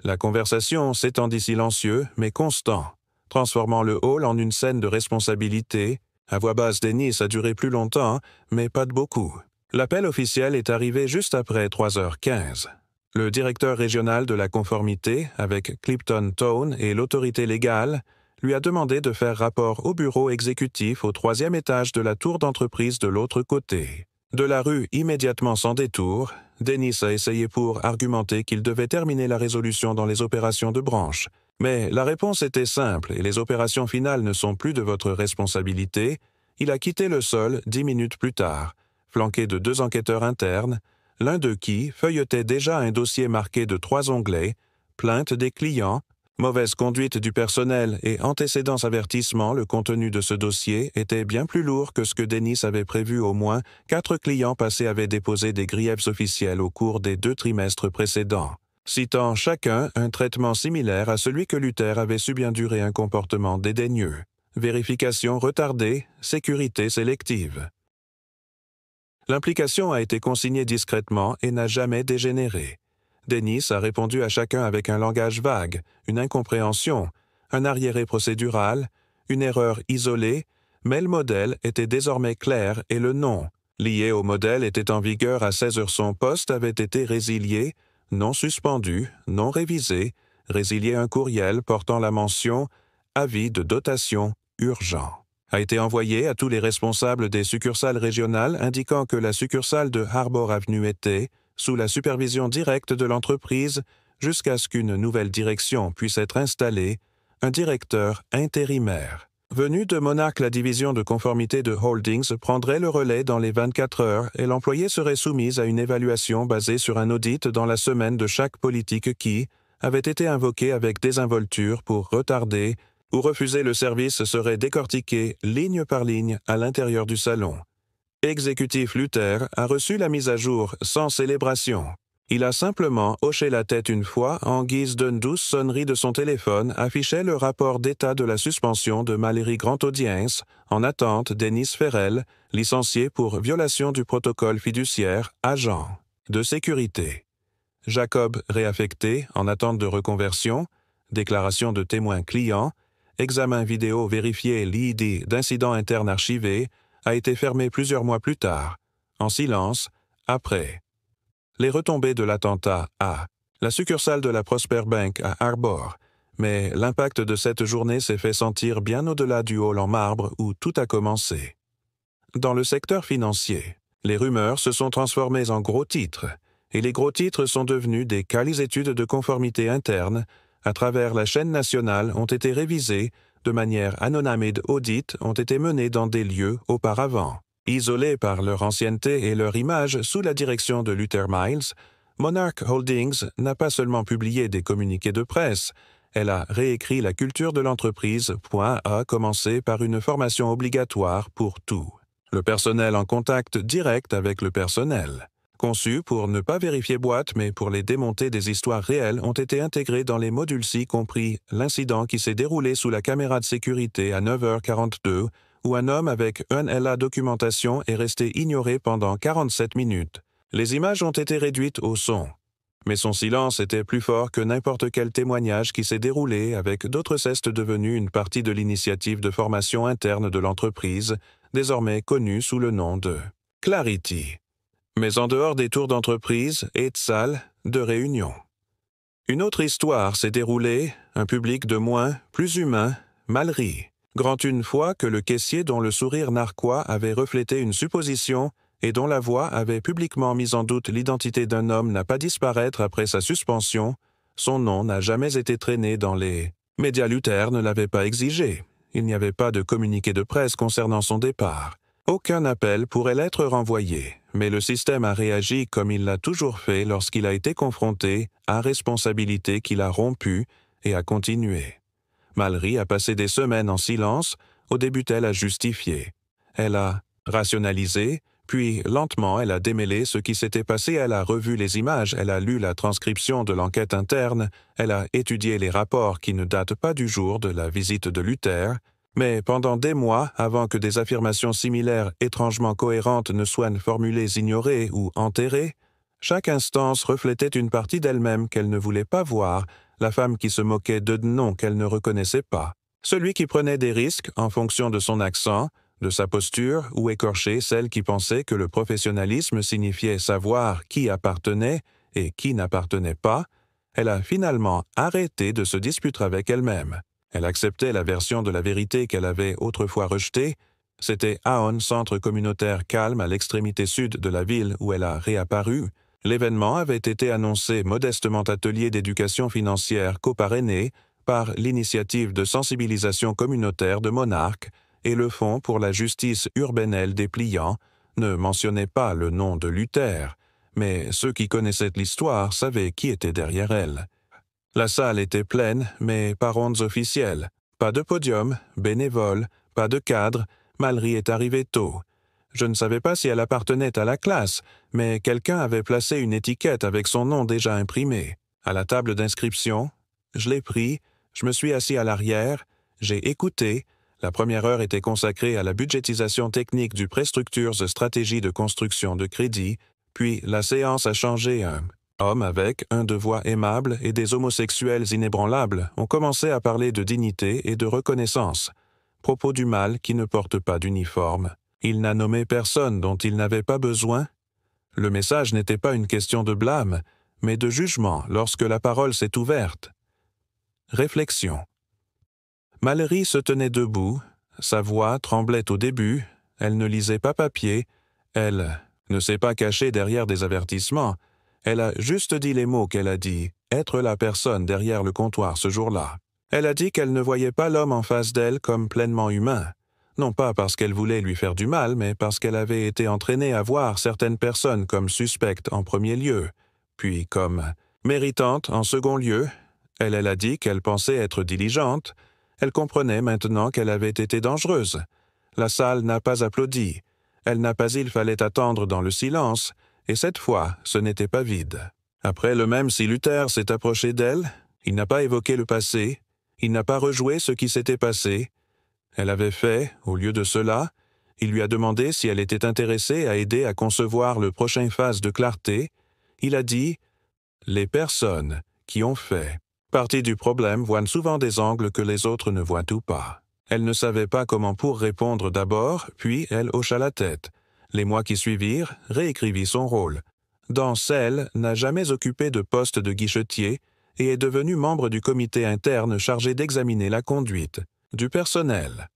Speaker 1: La conversation s'étendit silencieux mais constant, transformant le hall en une scène de responsabilité. À voix basse, Dennis a duré plus longtemps, mais pas de beaucoup. L'appel officiel est arrivé juste après 3h15. Le directeur régional de la conformité, avec Clipton Tone et l'autorité légale, lui a demandé de faire rapport au bureau exécutif au 3e étage de la tour d'entreprise de l'autre côté. De la rue immédiatement sans détour, Dennis a essayé pour argumenter qu'il devait terminer la résolution dans les opérations de branche. Mais la réponse était simple et les opérations finales ne sont plus de votre responsabilité. Il a quitté le sol 10 minutes plus tard, flanqué de 2 enquêteurs internes, l'un d'eux qui feuilletait déjà un dossier marqué de 3 onglets, plainte des clients, mauvaise conduite du personnel et antécédents avertissements. Le contenu de ce dossier était bien plus lourd que ce que Dennis avait prévu. Au moins 4 clients passés avaient déposé des griefs officiels au cours des 2 trimestres précédents, citant chacun un traitement similaire à celui que Luther avait su. Bien duré un comportement dédaigneux, vérification retardée, sécurité sélective. L'implication a été consignée discrètement et n'a jamais dégénéré. Dennis a répondu à chacun avec un langage vague, une incompréhension, un arriéré procédural, une erreur isolée, mais le modèle était désormais clair et le nom, lié au modèle, était en vigueur à 16 heures. Son poste avait été résilié, non suspendu, non révisé, résilié. Un courriel portant la mention « Avis de dotation urgent » a été envoyé à tous les responsables des succursales régionales indiquant que la succursale de Harbor Avenue était sous la supervision directe de l'entreprise jusqu'à ce qu'une nouvelle direction puisse être installée, un directeur intérimaire. Venu de Monarch, la division de conformité de Holdings prendrait le relais dans les 24 heures et l'employé serait soumis à une évaluation basée sur un audit dans la semaine de chaque politique qui avait été invoquée avec désinvolture pour retarder ou refuser le service. Serait décortiqué ligne par ligne à l'intérieur du salon. Exécutif Luther a reçu la mise à jour sans célébration. Il a simplement hoché la tête une fois en guise d'une douce sonnerie de son téléphone affichait le rapport d'état de la suspension de Mallory Grand Audience, en attente. Dennis Ferrell, licencié pour violation du protocole fiduciaire, agent de sécurité. Jacob réaffecté, en attente de reconversion, déclaration de témoin client, examen vidéo vérifié. L'ID d'incident interne archivé, a été fermé plusieurs mois plus tard, en silence, après. Les retombées de l'attentat à la succursale de la Prosper Bank à Harbor, mais l'impact de cette journée s'est fait sentir bien au-delà du hall en marbre où tout a commencé. Dans le secteur financier, les rumeurs se sont transformées en gros titres, et les gros titres sont devenus des quali-études de conformité interne à travers la chaîne nationale ont été révisées de manière anonyme. Audits ont été menés dans des lieux auparavant isolés par leur ancienneté et leur image. Sous la direction de Luther Miles, Monarch Holdings n'a pas seulement publié des communiqués de presse, Elle a réécrit la culture de l'entreprise, a commencé par une formation obligatoire pour tout. Le personnel en contact direct avec le personnel. Conçus pour ne pas vérifier boîte mais pour les démonter des histoires réelles ont été intégrés dans les modules ci compris l'incident qui s'est déroulé sous la caméra de sécurité à 9h42 où un homme avec la documentation est resté ignoré pendant 47 minutes. Les images ont été réduites au son. Mais son silence était plus fort que n'importe quel témoignage qui s'est déroulé avec d'autres cestes devenus une partie de l'initiative de formation interne de l'entreprise, désormais connue sous le nom de Clarity. Mais en dehors des tours d'entreprise et de salles de réunion. Une autre histoire s'est déroulée, un public de moins, plus humain, mal ri. Grand une fois que le caissier dont le sourire narquois avait reflété une supposition et dont la voix avait publiquement mis en doute l'identité d'un homme n'a pas disparaître après sa suspension, son nom n'a jamais été traîné dans les médias. Luther ne l'avait pas exigé. Il n'y avait pas de communiqué de presse concernant son départ. Aucun appel pourrait l'être renvoyé, mais le système a réagi comme il l'a toujours fait lorsqu'il a été confronté à responsabilité qu'il a rompue et a continué. Mallory a passé des semaines en silence, au début elle a justifié. Elle a rationalisé, puis lentement elle a démêlé ce qui s'était passé, elle a revu les images, elle a lu la transcription de l'enquête interne, elle a étudié les rapports qui ne datent pas du jour de la visite de Luther, mais pendant des mois, avant que des affirmations similaires étrangement cohérentes ne soient formulées, ignorées ou enterrées, chaque instance reflétait une partie d'elle-même qu'elle ne voulait pas voir, la femme qui se moquait de noms qu'elle ne reconnaissait pas, celui qui prenait des risques en fonction de son accent, de sa posture ou écorchait celle qui pensait que le professionnalisme signifiait savoir qui appartenait et qui n'appartenait pas, elle a finalement arrêté de se disputer avec elle-même. Elle acceptait la version de la vérité qu'elle avait autrefois rejetée. C'était Aon, centre communautaire calme à l'extrémité sud de la ville où elle a réapparu. L'événement avait été annoncé modestement atelier d'éducation financière coparrainé par l'initiative de sensibilisation communautaire de Monarque et le Fonds pour la justice urbaine des pliants ne mentionnait pas le nom de Luther, mais ceux qui connaissaient l'histoire savaient qui était derrière elle. La salle était pleine, mais pas rondes officielles. Pas de podium, bénévole, pas de cadre. Mallory est arrivée tôt. Je ne savais pas si elle appartenait à la classe, mais quelqu'un avait placé une étiquette avec son nom déjà imprimé. À la table d'inscription, je l'ai pris, je me suis assis à l'arrière, j'ai écouté. La première heure était consacrée à la budgétisation technique du Préstructures stratégie de construction de crédit, puis la séance a changé. Un homme avec de voix aimable et des homosexuels inébranlables ont commencé à parler de dignité et de reconnaissance, propos du mal qui ne porte pas d'uniforme. Il n'a nommé personne dont il n'avait pas besoin. Le message n'était pas une question de blâme, mais de jugement lorsque la parole s'est ouverte. Réflexion. Mallory se tenait debout, sa voix tremblait au début, elle ne lisait pas papier, elle ne s'est pas cachée derrière des avertissements, elle a juste dit les mots qu'elle a dit, être la personne derrière le comptoir ce jour-là. Elle a dit qu'elle ne voyait pas l'homme en face d'elle comme pleinement humain, non pas parce qu'elle voulait lui faire du mal, mais parce qu'elle avait été entraînée à voir certaines personnes comme suspectes en premier lieu, puis comme méritantes en second lieu. Elle a dit qu'elle pensait être diligente. Elle comprenait maintenant qu'elle avait été dangereuse. La salle n'a pas applaudi. Elle n'a pas dit il fallait attendre dans le silence, et cette fois, ce n'était pas vide. Après le même si Luther s'est approché d'elle, il n'a pas évoqué le passé, il n'a pas rejoué ce qui s'était passé. Elle avait fait, au lieu de cela, il lui a demandé si elle était intéressée à aider à concevoir le prochain phase de clarté. Il a dit « Les personnes qui ont fait partie du problème voient souvent des angles que les autres ne voient tout pas. » Elle ne savait pas comment pour répondre d'abord, puis elle hocha la tête. Les mois qui suivirent, réécrivit son rôle. Dans Celle n'a jamais occupé de poste de guichetier et est devenue membre du comité interne chargé d'examiner la conduite du personnel.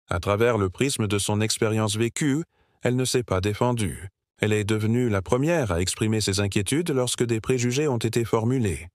Speaker 1: À travers le prisme de son expérience vécue, elle ne s'est pas défendue. Elle est devenue la première à exprimer ses inquiétudes lorsque des préjugés ont été formulés.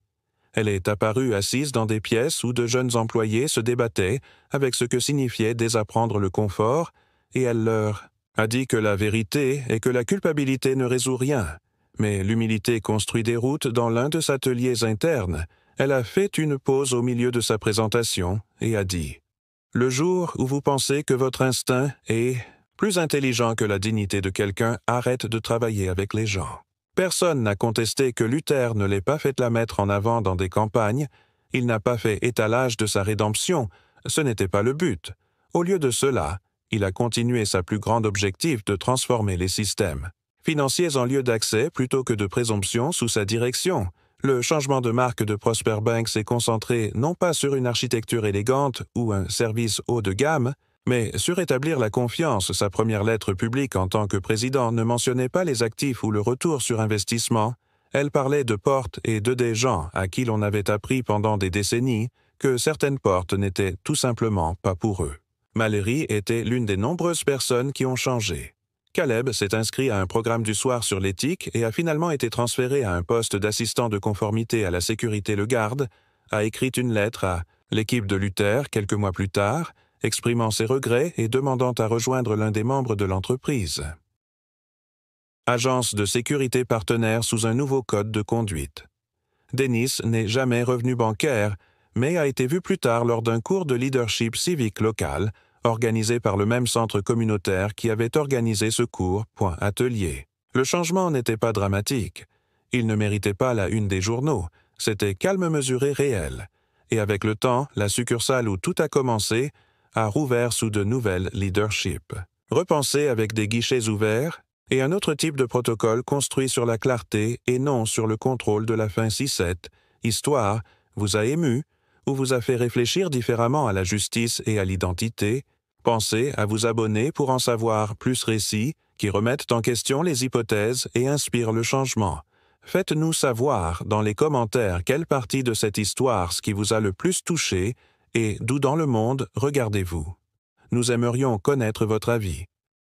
Speaker 1: Elle est apparue assise dans des pièces où de jeunes employés se débattaient avec ce que signifiait désapprendre le confort, et elle leur a dit que la vérité est que la culpabilité ne résout rien, mais l'humilité construit des routes dans l'un de ses ateliers internes. Elle a fait une pause au milieu de sa présentation et a dit « Le jour où vous pensez que votre instinct est plus intelligent que la dignité de quelqu'un, arrête de travailler avec les gens. » Personne n'a contesté que Luther ne l'ait pas fait la mettre en avant dans des campagnes. Il n'a pas fait étalage de sa rédemption. Ce n'était pas le but. Au lieu de cela, il a continué sa plus grande objectif de transformer les systèmes financiers en lieu d'accès plutôt que de présomption sous sa direction. Le changement de marque de Prosper Bank s'est concentré non pas sur une architecture élégante ou un service haut de gamme, mais sur établir la confiance. Sa première lettre publique en tant que président ne mentionnait pas les actifs ou le retour sur investissement. Elle parlait de portes et de des gens à qui l'on avait appris pendant des décennies que certaines portes n'étaient tout simplement pas pour eux. Mallory était l'une des nombreuses personnes qui ont changé. Caleb s'est inscrit à un programme du soir sur l'éthique et a finalement été transféré à un poste d'assistant de conformité à la sécurité le garde, a écrit une lettre à l'équipe de Luther quelques mois plus tard, exprimant ses regrets et demandant à rejoindre l'un des membres de l'entreprise. Agence de sécurité partenaire sous un nouveau code de conduite. Dennis n'est jamais revenu bancaire, mais a été vu plus tard lors d'un cours de leadership civique local, organisé par le même centre communautaire qui avait organisé ce cours, atelier. Le changement n'était pas dramatique. Il ne méritait pas la une des journaux. C'était calme mesuré réel. Et avec le temps, la succursale où tout a commencé a rouvert sous de nouvelles leaderships. Repensé avec des guichets ouverts et un autre type de protocole construit sur la clarté et non sur le contrôle de la fin 6-7, histoire vous a ému ou vous a fait réfléchir différemment à la justice et à l'identité. Pensez à vous abonner pour en savoir plus récits qui remettent en question les hypothèses et inspirent le changement. Faites-nous savoir dans les commentaires quelle partie de cette histoire ce qui vous a le plus touché et d'où dans le monde regardez-vous. Nous aimerions connaître votre avis.